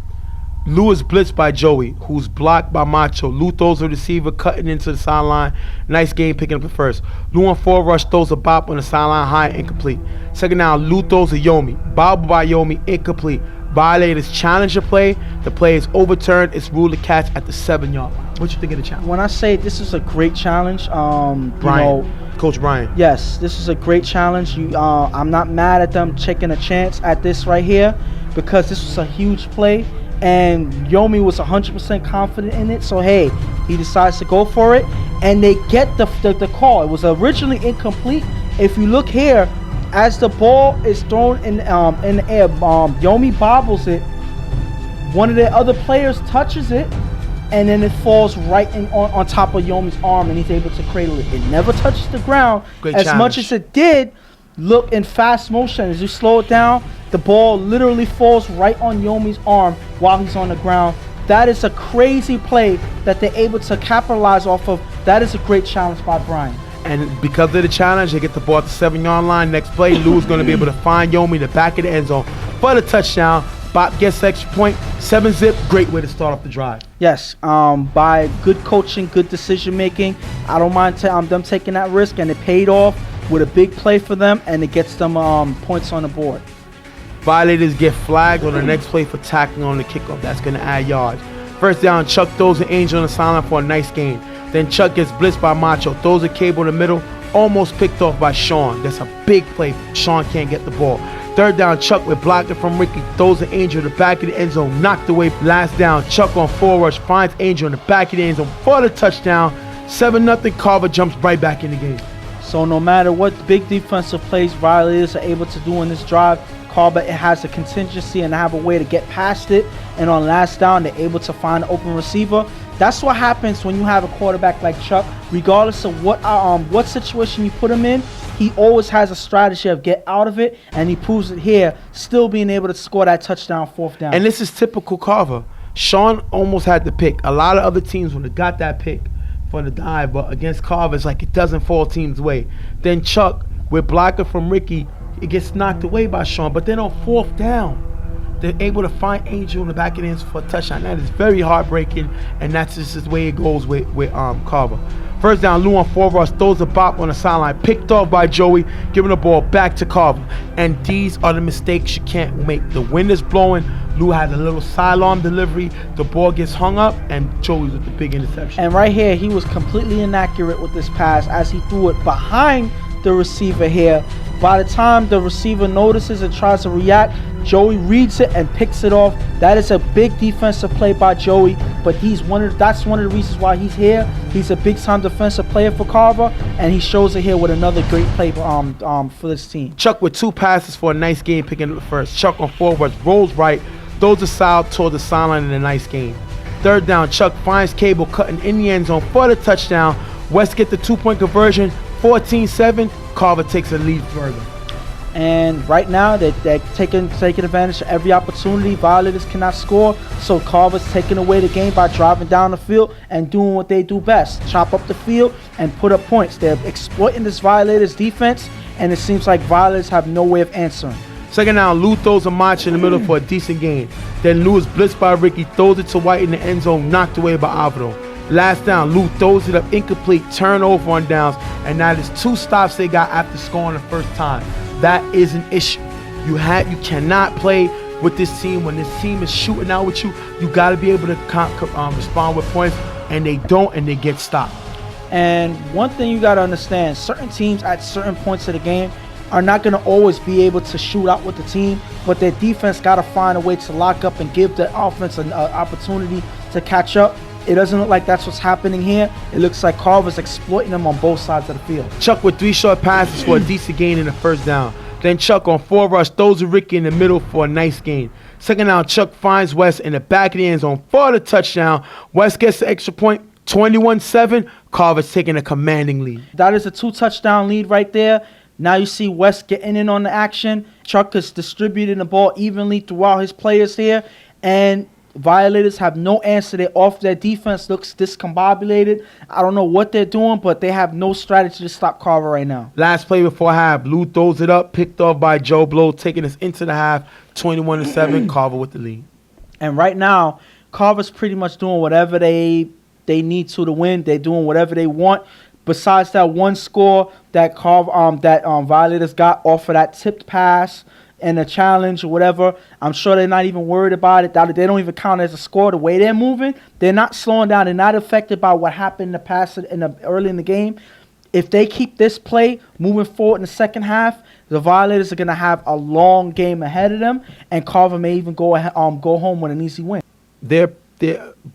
Speaker 1: Lou is blitzed by Joey, who's blocked by Macho. Lou throws a receiver, cutting into the sideline. Nice game, picking up the first. Lou on 4 rush, throws a bop on the sideline, high, incomplete. Second down, Lou throws a Yomi. Bobble by Yomi, incomplete. Violators challenge the play. The play is overturned. It's ruled a catch at the 7-yard line. What you think of the challenge?
Speaker 2: When I say this is a great challenge,
Speaker 1: Brian, Coach Brian.
Speaker 2: Yes, this is a great challenge. I'm not mad at them taking a chance at this right here because this was a huge play. And Yomi was 100% confident in it. So, hey, he decides to go for it. And they get the call. It was originally incomplete. If you look here, as the ball is thrown in the air, Yomi bobbles it. One of the other players touches it. And then it falls right on top of Yomi's arm. And he's able to cradle it. It never touches the ground.
Speaker 1: Great
Speaker 2: as
Speaker 1: challenge.
Speaker 2: much as it did. Look in fast motion. As you slow it down, the ball literally falls right on Yomi's arm while he's on the ground. That is a crazy play that they're able to capitalize off of. That is a great challenge by Brian.
Speaker 1: And because of the challenge, they get the ball at the 7-yard line. Next play, Lou's going to be able to find Yomi the back of the end zone for the touchdown. Bop gets the extra point. 7-zip, great way to start off the drive.
Speaker 2: Yes, by good coaching, good decision making. I don't mind them taking that risk, and it paid off with a big play for them, and it gets them points on the board.
Speaker 1: Violators get flagged on the next play for tackling on the kickoff. That's going to add yards. First down, Chuck throws an angel on the sideline for a nice gain. Then Chuck gets blitzed by Macho, throws a cable in the middle, almost picked off by Sean. That's a big play. Sean can't get the ball. Third down, Chuck with blocking from Ricky, throws an angel to the back of the end zone, knocked away. Last down, Chuck on 4 rush, finds Angel in the back of the end zone for the touchdown. 7-0, Carver jumps right back in the game.
Speaker 2: So no matter what big defensive plays Violators are able to do in this drive, Carver has a contingency and have a way to get past it. And on last down, they're able to find an open receiver. That's what happens when you have a quarterback like Chuck. Regardless of what situation you put him in, he always has a strategy of get out of it, and he proves it here, still being able to score that touchdown 4th down.
Speaker 1: And this is typical Carver. Sean almost had the pick. A lot of other teams would have got that pick for the dive, but against Carver, it's like it doesn't fall teams' way. Then Chuck, with blocker from Ricky, it gets knocked away by Sean. But then on 4th down, they're able to find Angel in the back of the end for a touchdown. That is very heartbreaking, and that's just the way it goes with Carver. First down, Lou on 4 rush, throws a bop on the sideline, picked off by Joey, giving the ball back to Carver. And these are the mistakes you can't make. The wind is blowing. Lou had a little sidearm delivery. The ball gets hung up, and Joey's with the big interception.
Speaker 2: And right here, he was completely inaccurate with this pass as he threw it behind the receiver here. By the time the receiver notices and tries to react, Joey reads it and picks it off. That is a big defensive play by Joey, but that's one of the reasons why he's here. He's a big-time defensive player for Carver, and he shows it here with another great play for this team.
Speaker 1: Chuck with 2 passes for a nice game, picking up the first. Chuck on 4 rush, rolls right, throws a side toward the sideline in a nice game. Third down, Chuck finds Cable cutting in the end zone for the touchdown. West get the 2-point conversion, 14-7. Carver takes a lead further.
Speaker 2: And right now, they're taking advantage of every opportunity. Violators cannot score, so Carver's taking away the game by driving down the field and doing what they do best: chop up the field and put up points. They're exploiting this Violators defense, and it seems like Violators have no way of answering.
Speaker 1: Second down, Lou throws a match in the middle for a decent gain. Then Lou is blitzed by Ricky, throws it to White in the end zone, knocked away by Alvaro. Last down, Lou throws it up incomplete, turnover on downs, and that is 2 stops they got after scoring the first time. That is an issue. You cannot play with this team when this team is shooting out with you. You got to be able to respond with points, and they don't, and they get stopped.
Speaker 2: And one thing you got to understand: certain teams at certain points of the game are not going to always be able to shoot out with the team, but their defense got to find a way to lock up and give the offense an opportunity to catch up. It doesn't look like that's what's happening here. It looks like Carver's exploiting them on both sides of the field.
Speaker 1: Chuck with 3 short passes for a decent gain in the first down. Then Chuck on 4 rush throws to Ricky in the middle for a nice gain. Second down, Chuck finds West in the back of the end zone for the touchdown. West gets the extra point, 21-7. Carver's taking a commanding lead.
Speaker 2: That is a 2-touchdown lead right there. Now you see West getting in on the action. Chuck is distributing the ball evenly throughout his players here, and Violators have no answer. Their defense looks discombobulated. I don't know what they're doing, but they have no strategy to stop Carver right now.
Speaker 1: Last play before half, Lou throws it up, picked off by Joe Blow, taking us into the half, 21-7. Carver with the lead.
Speaker 2: And right now, Carver's pretty much doing whatever they need to win. They're doing whatever they want. Besides that one score that Violators got off of that tipped pass and a challenge or whatever, I'm sure they're not even worried about it. They don't even count it as a score. The way they're moving, they're not slowing down. They're not affected by what happened in the past early in the game. If they keep this play moving forward in the second half, the Violators are going to have a long game ahead of them, and Carver may even go home with an easy win.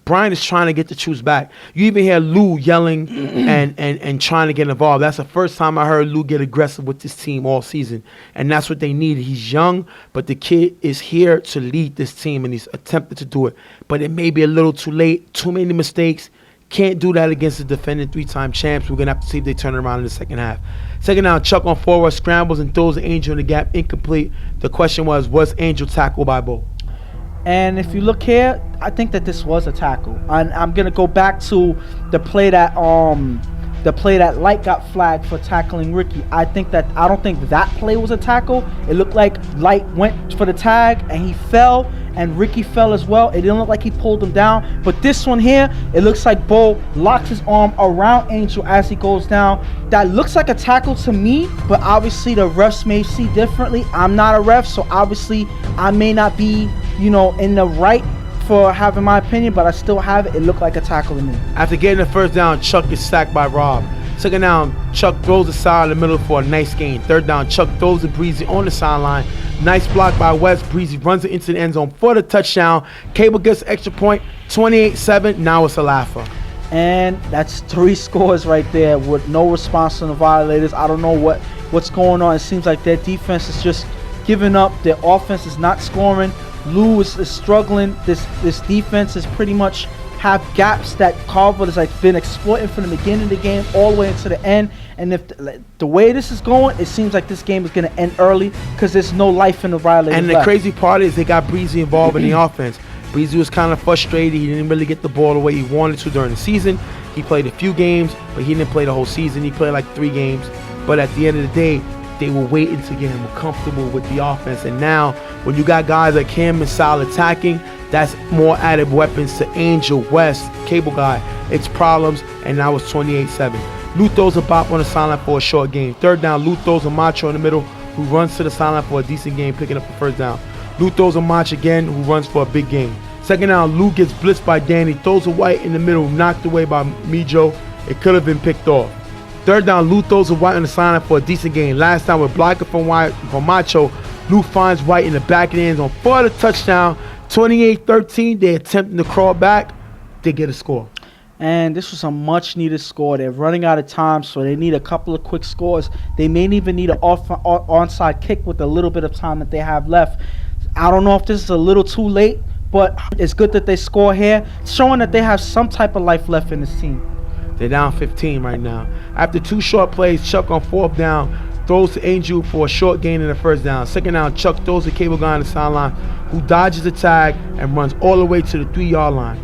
Speaker 1: Brian is trying to get the troops back. You even hear Lou yelling and trying to get involved. That's the first time I heard Lou get aggressive with this team all season, and that's what they need. He's young, but the kid is here to lead this team, and he's attempted to do it. But it may be a little too late, too many mistakes. Can't do that against the defending 3-time champs. We're going to have to see if they turn it around in the second half. Second down, Chuck on 4 rush scrambles and throws Angel in the gap, incomplete. The question was Angel tackled by Bo?
Speaker 2: And if you look here, I think that this was a tackle. And I'm gonna go back to the play that Light got flagged for tackling Ricky. I don't think that play was a tackle. It looked like Light went for the tag and he fell, and Ricky fell as well. It didn't look like he pulled him down. But this one here, it looks like Bo locks his arm around Angel as he goes down. That looks like a tackle to me, but obviously the refs may see differently. I'm not a ref, so obviously I may not be, in the right for having my opinion, but I still have it. It looked like a tackle to me.
Speaker 1: After getting the first down, Chuck is sacked by Rob. Second down, Chuck throws the side in the middle for a nice gain. Third down, Chuck throws to Breezy on the sideline. Nice block by West. Breezy runs it into the end zone for the touchdown. Cable gets extra point, 28-7. Now it's a laugher.
Speaker 2: And that's 3 scores right there with no response from the Violators. I don't know what's going on. It seems like their defense is just giving up. Their offense is not scoring. Lou is struggling. This defense is pretty much have gaps that Carver has been exploiting from the beginning of the game all the way into the end. And if the way this is going, it seems like this game is going to end early because there's no life in the Violators.
Speaker 1: And the crazy part is they got Breezy involved in the offense. Breezy was kind of frustrated. He didn't really get the ball the way he wanted to during the season. He played a few games, but he didn't play the whole season. He played like 3 games. But at the end of the day, they were waiting to get him comfortable with the offense. And now, when you got guys like him and Sal attacking, that's more added weapons to Angel, West, Cable Guy. It's problems, and now it's 28-7. Lou throws a bop on the sideline for a short gain. Third down, Lou throws a macho in the middle who runs to the sideline for a decent gain, picking up the first down. Lou throws a macho again who runs for a big gain. Second down, Lou gets blitzed by Danny, throws a White in the middle, knocked away by Mijo. It could have been picked off. Third down, Lou throws a White on the sideline for a decent gain. Last time with blocker from Macho, Lou finds White in the back of the end zone for the touchdown. 28-13, they're attempting to crawl back. They get a score.
Speaker 2: And this was a much-needed score. They're running out of time, so they need a couple of quick scores. They may even need an onside kick with a little bit of time that they have left. I don't know if this is a little too late, but it's good that they score here, showing that they have some type of life left in this team.
Speaker 1: They're down 15 right now. After 2 short plays, Chuck on 4th down throws to Angel for a short gain and a first down. Second down, Chuck throws to Cable Guy on the sideline, who dodges the tag and runs all the way to the 3-yard line.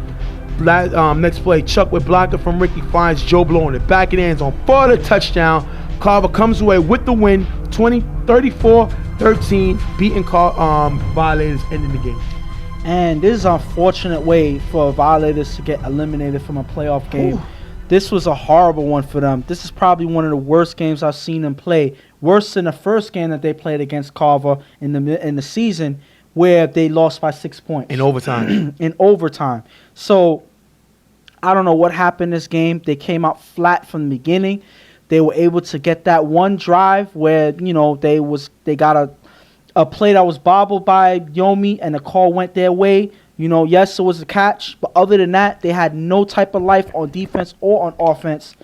Speaker 1: Next play, Chuck with blocker from Ricky finds Joe Blow in the back of the end zone for the touchdown. Carver comes away with the win, 34-13, beating Violators, ending the game.
Speaker 2: And this is an unfortunate way for Violators to get eliminated from a playoff game. Ooh. This was a horrible one for them. This is probably one of the worst games I've seen them play. Worse than the first game that they played against Carver in the season, where they lost by 6 points.
Speaker 1: In overtime.
Speaker 2: In overtime. So, I don't know what happened this game. They came out flat from the beginning. They were able to get that one drive where, you know, they got a play that was bobbled by Yomi and the call went their way. You know, yes, it was a catch, but other than that, they had no type of life on defense or on offense.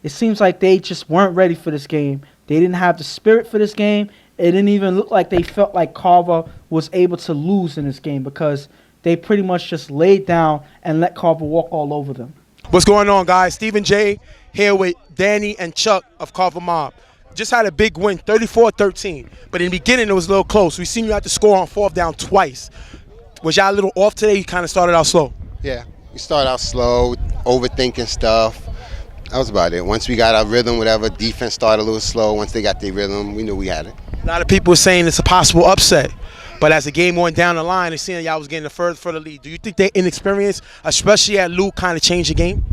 Speaker 2: It seems like they just weren't ready for this game. They didn't have the spirit for this game. It didn't even look like they felt like Carver was able to lose in this game because they pretty much just laid down and let Carver walk all over them.
Speaker 1: What's going on, guys? Stephen J here with Danny and Chuck of Carver Mob. Just had a big win, 34-13. But in the beginning, it was a little close. We seen you have to score on 4th down twice. Was y'all a little off today? You kind of started out slow.
Speaker 3: Yeah, we started out slow, overthinking stuff. That was about it. Once we got our rhythm, whatever, defense started a little slow. Once they got their rhythm, we knew we had it.
Speaker 1: A lot of people are saying it's a possible upset. But as the game went down the line, they're seeing y'all was getting a further lead. Do you think their inexperience, especially at Lou, kind of changed the game?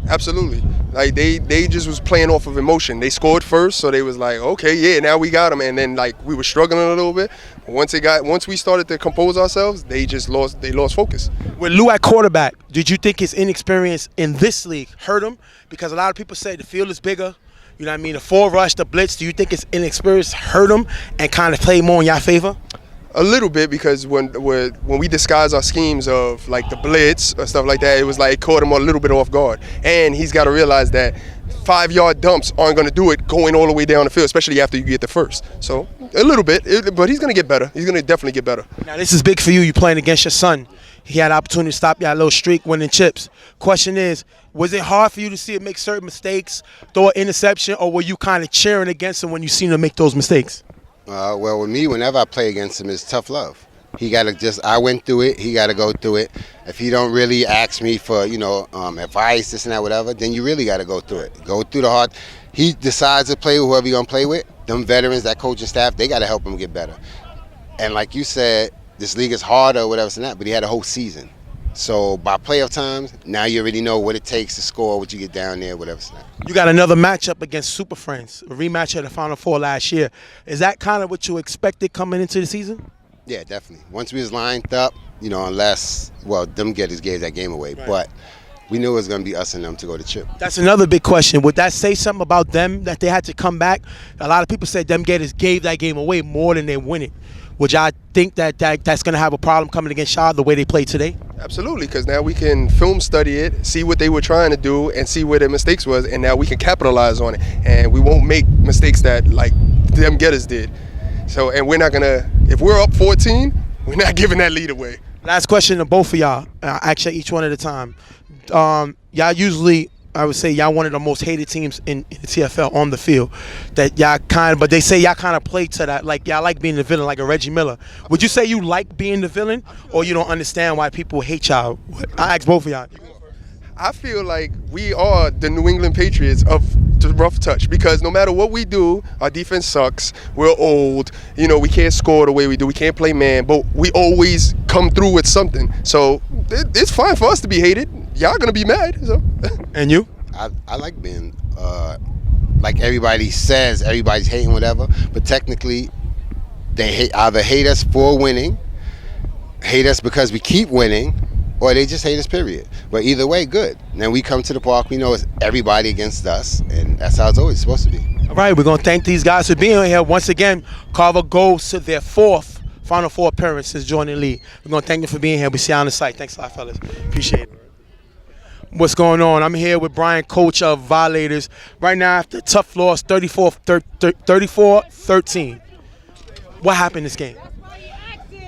Speaker 4: Absolutely. Like they just was playing off of emotion. They scored first, so they was like, okay, yeah, now we got them. And then like we were struggling a little bit. Once we started to compose ourselves, they lost focus.
Speaker 1: With Lou at quarterback, did you think his inexperience in this league hurt him? Because a lot of people say the field is bigger. You know what I mean? The 4 rush, the blitz. Do you think his inexperience hurt him and kind of played more in your favor?
Speaker 4: A little bit, because when we disguise our schemes of like the blitz or stuff like that, it was like it caught him a little bit off guard. And he's got to realize that 5-yard dumps aren't going to do it going all the way down the field, especially after you get the first. So a little bit, but he's going to get better. He's going to definitely get better.
Speaker 1: Now this is big for you. You're playing against your son. He had an opportunity to stop your little streak, winning chips. Question is, was it hard for you to see him make certain mistakes, throw an interception, or were you kind of cheering against him when you seen him make those mistakes?
Speaker 3: Well, with me, whenever I play against him, it's tough love. He got to I went through it. He got to go through it. If he don't really ask me for, advice, this and that, whatever, then you really got to go through it. Go through the hard. He decides to play with whoever he's going to play with. Them veterans, that coaching staff, they got to help him get better. And like you said, this league is harder or whatever, but he had a whole season. So by playoff times, now you already know what it takes to score, what you get down there, whatever.
Speaker 1: You got another matchup against Super Friends, a rematch of the Final Four last year. Is that kind of what you expected coming into the season?
Speaker 3: Yeah, definitely. Once we was lined up, unless, them getters gave that game away. Right. But we knew it was going to be us and them to go to chip.
Speaker 1: That's another big question. Would that say something about them, that they had to come back? A lot of people said them getters gave that game away more than they win it. Would y'all think that's going to have a problem coming against y'all the way they played today?
Speaker 4: Absolutely, because now we can film study it, see what they were trying to do, and see where their mistakes was, and now we can capitalize on it. And we won't make mistakes that, like, them getters did. So, and we're not going to, if we're up 14, we're not giving that lead away.
Speaker 1: Last question to both of y'all. Actually, each one at a time. Y'all usually, I would say, y'all one of the most hated teams in the TFL on the field. That y'all but they say y'all kind of play to that, like y'all like being the villain, like a Reggie Miller. Would you say you like being the villain, or you don't understand why people hate y'all? I ask both of y'all.
Speaker 4: I feel like we are the New England Patriots of the rough touch, because no matter what we do, our defense sucks. We're old. We can't score the way we do. We can't play man, but we always come through with something. So it's fine for us to be hated. Y'all gonna be mad. So.
Speaker 1: And you?
Speaker 3: I like being, like everybody says, everybody's hating whatever, but technically they either hate us for winning, hate us because we keep winning, or they just hate us, period. But either way, good. Then we come to the park, we know it's everybody against us, and that's how it's always supposed to be.
Speaker 1: All right, we're going to thank these guys for being here. Once again, Carver goes to their 4th Final Four appearance since joining the league. We're going to thank them for being here. We see you on the site. Thanks a lot, fellas. Appreciate it. What's going on? I'm here with Brian, coach of Violators. Right now, after a tough loss, 34-13. What happened in this game?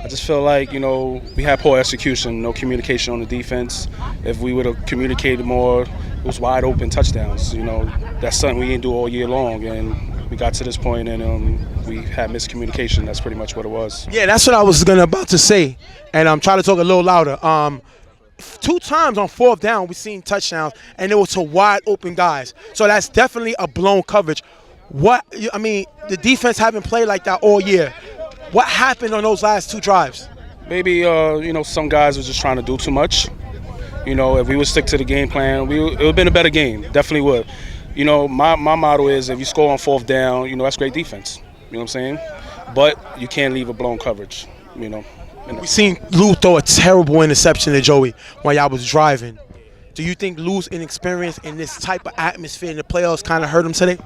Speaker 5: I just feel like, we had poor execution, no communication on the defense. If we would have communicated more, it was wide open touchdowns. That's something we didn't do all year long, and we got to this point and we had miscommunication. That's pretty much what it was.
Speaker 1: Yeah, that's what I was about to say, and I'm trying to talk a little louder. 2 times on 4th down, we seen touchdowns, and it was to wide open guys. So that's definitely a blown coverage. The defense haven't played like that all year. What happened on those last 2 drives?
Speaker 5: Maybe some guys were just trying to do too much. If we would stick to the game plan, it would have been a better game. Definitely would. My motto is if you score on 4th down, that's great defense. You know what I'm saying? But you can't leave a blown coverage.
Speaker 1: We seen Lou throw a terrible interception to Joey while y'all was driving. Do you think Lou's inexperience in this type of atmosphere in the playoffs kind of hurt him today?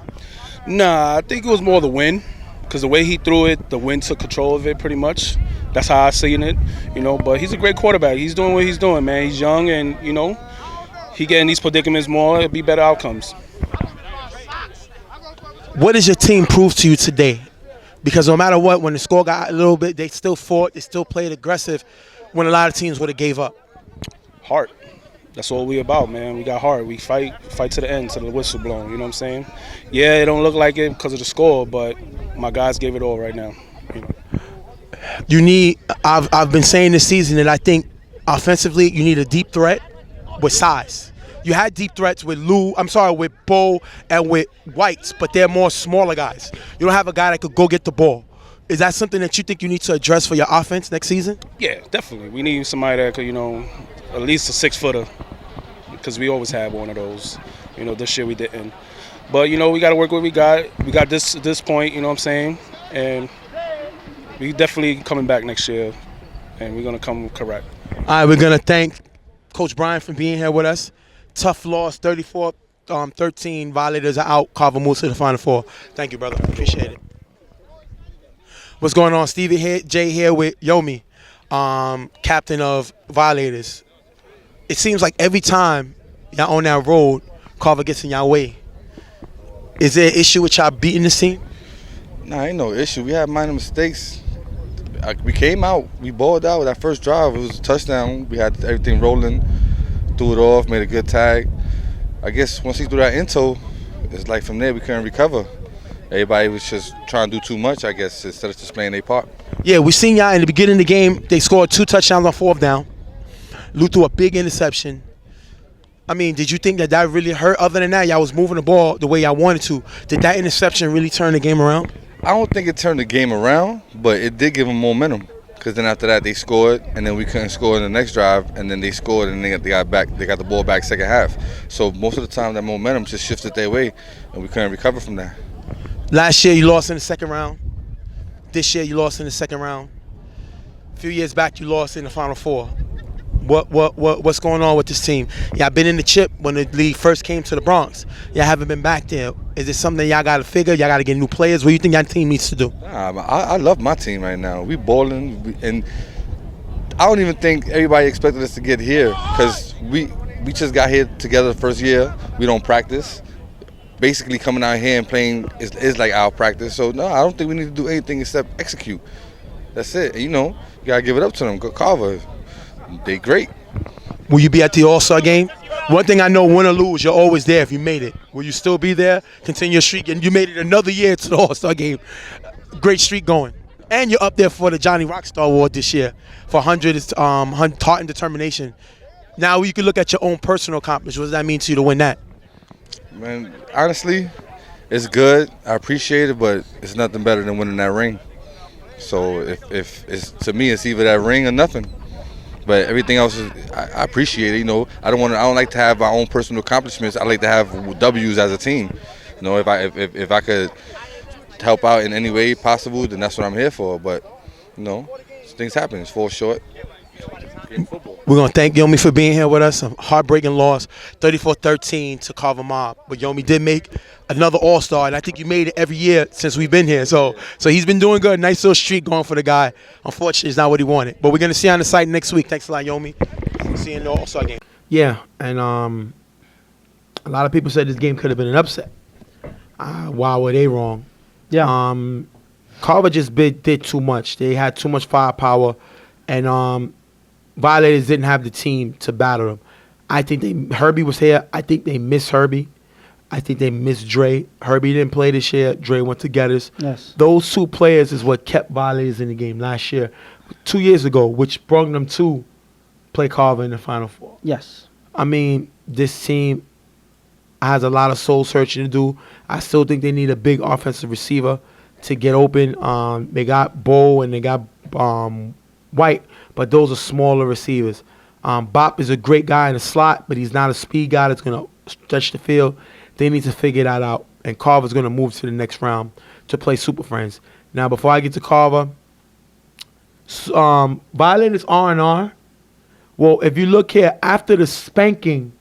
Speaker 5: Nah, I think it was more the wind, because the way he threw it, the wind took control of it pretty much. That's how I seen it, But he's a great quarterback. He's doing what he's doing, man. He's young, and he getting these predicaments more. It'll be better outcomes.
Speaker 1: What does your team prove to you today? Because no matter what, when the score got a little bit, they still fought, they still played aggressive when a lot of teams would have gave up.
Speaker 5: Heart. That's what we about, man. We got heart. We fight to the end, to the whistle blown. You know what I'm saying? Yeah, it don't look like it because of the score, but my guys gave it all right now.
Speaker 1: I've been saying this season that I think offensively you need a deep threat with size. You had deep threats with with Bo and with Whites, but they're more smaller guys. You don't have a guy that could go get the ball. Is that something that you think you need to address for your offense next season?
Speaker 5: Yeah, definitely. We need somebody that could, at least a 6-footer, because we always had one of those. This year we didn't. But, we got to work with what we got. We got this point, you know what I'm saying? And we definitely coming back next year, and we're going to come correct.
Speaker 1: All right, we're going to thank Coach Brian for being here with us. Tough loss, 34-13. Violators are out. Carver moves to the Final Four. Thank you, brother. Appreciate it. What's going on? Stevie J here with Yomi, captain of Violators. It seems like every time y'all on that road, Carver gets in y'all way. Is there an issue with y'all beating this team?
Speaker 6: Nah, ain't no issue. We had minor mistakes. We came out. We balled out with that first drive. It was a touchdown. We had everything rolling. Threw it off, made a good tag. I guess once he threw that into, it's like from there we couldn't recover. Everybody was just trying to do too much, I guess, instead of just playing their part.
Speaker 1: Yeah, we seen y'all in the beginning of the game. They scored 2 touchdowns on 4th down. Lou threw a big interception. Did you think that really hurt? Other than that, y'all was moving the ball the way y'all wanted to. Did that interception really turn the game around?
Speaker 6: I don't think it turned the game around, but it did give them momentum. Because then after that they scored, and then we couldn't score in the next drive, and then they scored, and they got the ball back second half. So most of the time that momentum just shifted their way, and we couldn't recover from that.
Speaker 1: Last year you lost in the second round. This year you lost in the second round. A few years back you lost in the Final Four. What's going on with this team? Y'all been in the chip when the league first came to the Bronx. Y'all haven't been back there. Is it something y'all got to figure? Y'all got to get new players? What do you think y'all team needs to do?
Speaker 6: I love my team right now. We balling, and I don't even think everybody expected us to get here because we just got here together the first year. We don't practice. Basically coming out here and playing is like our practice. So no, I don't think we need to do anything except execute. That's it. You got to give it up to them. Go Carver. They great.
Speaker 1: Will you be at the All-Star game? One thing I know, win or lose, you're always there if you made it. Will you still be there? Continue your streak, and you made it another year to the All-Star game. Great streak going. And you're up there for the Johnny Rockstar Award this year for 100 heart and determination. Now you can look at your own personal accomplishments. What does that mean to you to win that?
Speaker 6: Man, honestly, it's good. I appreciate it, but it's nothing better than winning that ring. So if it's to me, it's either that ring or nothing. But everything else I appreciate it. I don't like to have my own personal accomplishments. I like to have W's as a team. If I could help out in any way possible, then that's what I'm here for. But things happen. It's fall short.
Speaker 1: We're going to thank Yomi for being here with us. A heartbreaking loss, 34-13 to Carver Mob. But Yomi did make another All-Star, and I think you made it every year since we've been here. So he's been doing good. Nice little streak going for the guy. Unfortunately, it's not what he wanted. But we're going to see you on the site next week. Thanks a lot, Yomi. We'll see you in the All-Star game. Yeah, and a lot of people said this game could have been an upset. Why were they wrong?
Speaker 2: Yeah.
Speaker 1: Carver just did too much. They had too much firepower, and Violators didn't have the team to battle them. I think Herbie was here. I think they miss Herbie. I think they missed Dre. Herbie didn't play this year. Dre went to Getters.
Speaker 2: Yes.
Speaker 1: Those two players is what kept Violators in the game last year, 2 years ago, which brought them to play Carver in the Final Four.
Speaker 2: Yes.
Speaker 1: I mean, this team has a lot of soul searching to do. I still think they need a big offensive receiver to get open. They got Bo and they got White, but those are smaller receivers. Bop is a great guy in the slot, but he's not a speed guy that's going to stretch the field. They need to figure that out. And Carver's going to move to the next round to play Super Friends. Now, before I get to Carver, Violators R&R. Well, if you look here, after the spanking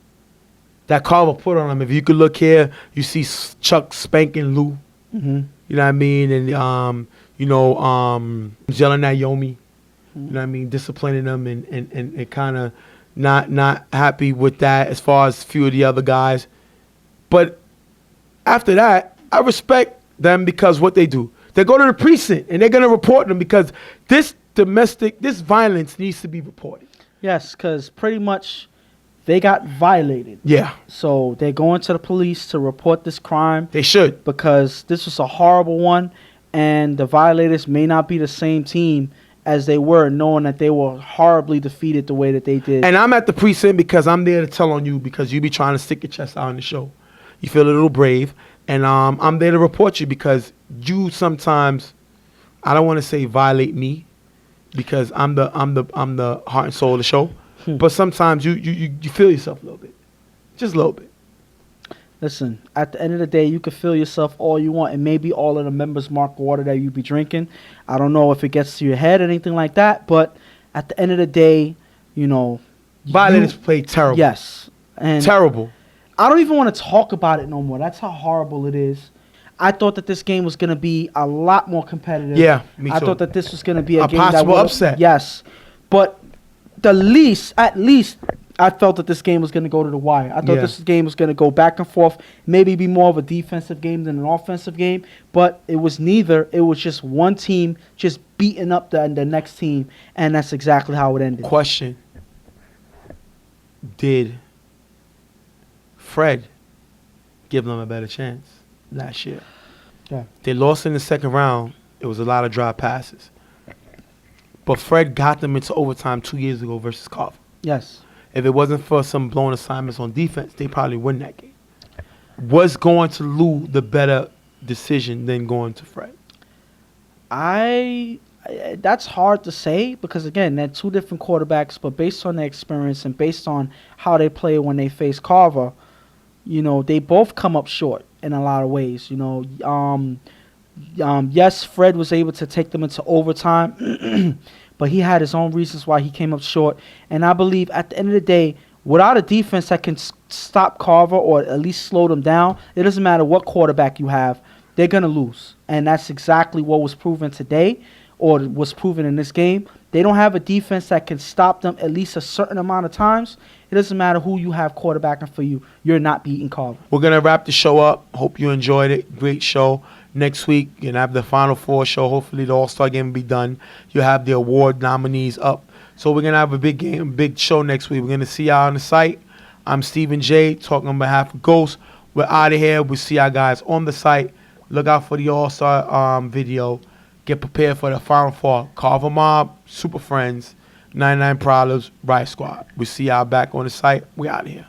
Speaker 1: that Carver put on him, if you could look here, you see Chuck spanking Lou.
Speaker 2: Mm-hmm.
Speaker 1: You know what I mean? And, yelling at Yomi. You know what I mean? Disciplining them and kind of not happy with that as far as a few of the other guys. But after that, I respect them because what they do. They go to the precinct and they're going to report them because this violence needs to be reported.
Speaker 2: Yes, because pretty much they got violated.
Speaker 1: Yeah.
Speaker 2: So they're going to the police to report this crime.
Speaker 1: They should.
Speaker 2: Because this was a horrible one, and the Violators may not be the same team as they were, knowing that they were horribly defeated the way that they did.
Speaker 1: And I'm at the precinct because I'm there to tell on you because you be trying to stick your chest out on the show. You feel a little brave. And I'm there to report you because you sometimes, I don't want to say violate me because I'm the heart and soul of the show. But sometimes you feel yourself a little bit. Just a little bit.
Speaker 2: Listen, at the end of the day, you can feel yourself all you want, and maybe all of the Members Mark water that you be drinking. I don't know if it gets to your head or anything like that, but at the end of the day,
Speaker 1: Violators played terrible.
Speaker 2: Yes. And
Speaker 1: terrible.
Speaker 2: I don't even want to talk about it no more. That's how horrible it is. I thought that this game was going to be a lot more competitive.
Speaker 1: Yeah, me too.
Speaker 2: I thought that this was going to be a game
Speaker 1: possible
Speaker 2: that
Speaker 1: upset.
Speaker 2: Yes. But at least, I felt that this game was going to go to the wire. I thought this game was going to go back and forth, maybe be more of a defensive game than an offensive game, but it was neither. It was just one team just beating up the next team, and that's exactly how it ended.
Speaker 1: Question. Did Fred give them a better chance last year?
Speaker 2: Yeah.
Speaker 1: They lost in the second round. It was a lot of dry passes. But Fred got them into overtime 2 years ago versus Carver.
Speaker 2: Yes.
Speaker 1: If it wasn't for some blown assignments on defense, they probably win that game. Was going to Lou the better decision than going to Fred?
Speaker 2: That's hard to say because, again, they're two different quarterbacks, but based on their experience and based on how they play when they face Carver, they both come up short in a lot of ways. Yes, Fred was able to take them into overtime, but he had his own reasons why he came up short. And I believe at the end of the day, without a defense that can stop Carver or at least slow them down, it doesn't matter what quarterback you have, they're going to lose. And that's exactly what was proven today or was proven in this game. They don't have a defense that can stop them at least a certain amount of times. It doesn't matter who you have quarterbacking for you. You're not beating Carver.
Speaker 1: We're going to wrap the show up. Hope you enjoyed it. Great show. Next week, you're going to have the Final Four show. Hopefully, the All-Star game will be done. You'll have the award nominees up. So we're going to have a big game, big show next week. We're going to see y'all on the site. I'm Stephen J. talking on behalf of Ghost. We're out of here. We'll see y'all guys on the site. Look out for the All-Star video. Get prepared for the Final Four. Carver Mob, Super Friends, 99 Problems, Riot Squad. We'll see y'all back on the site. We out of here.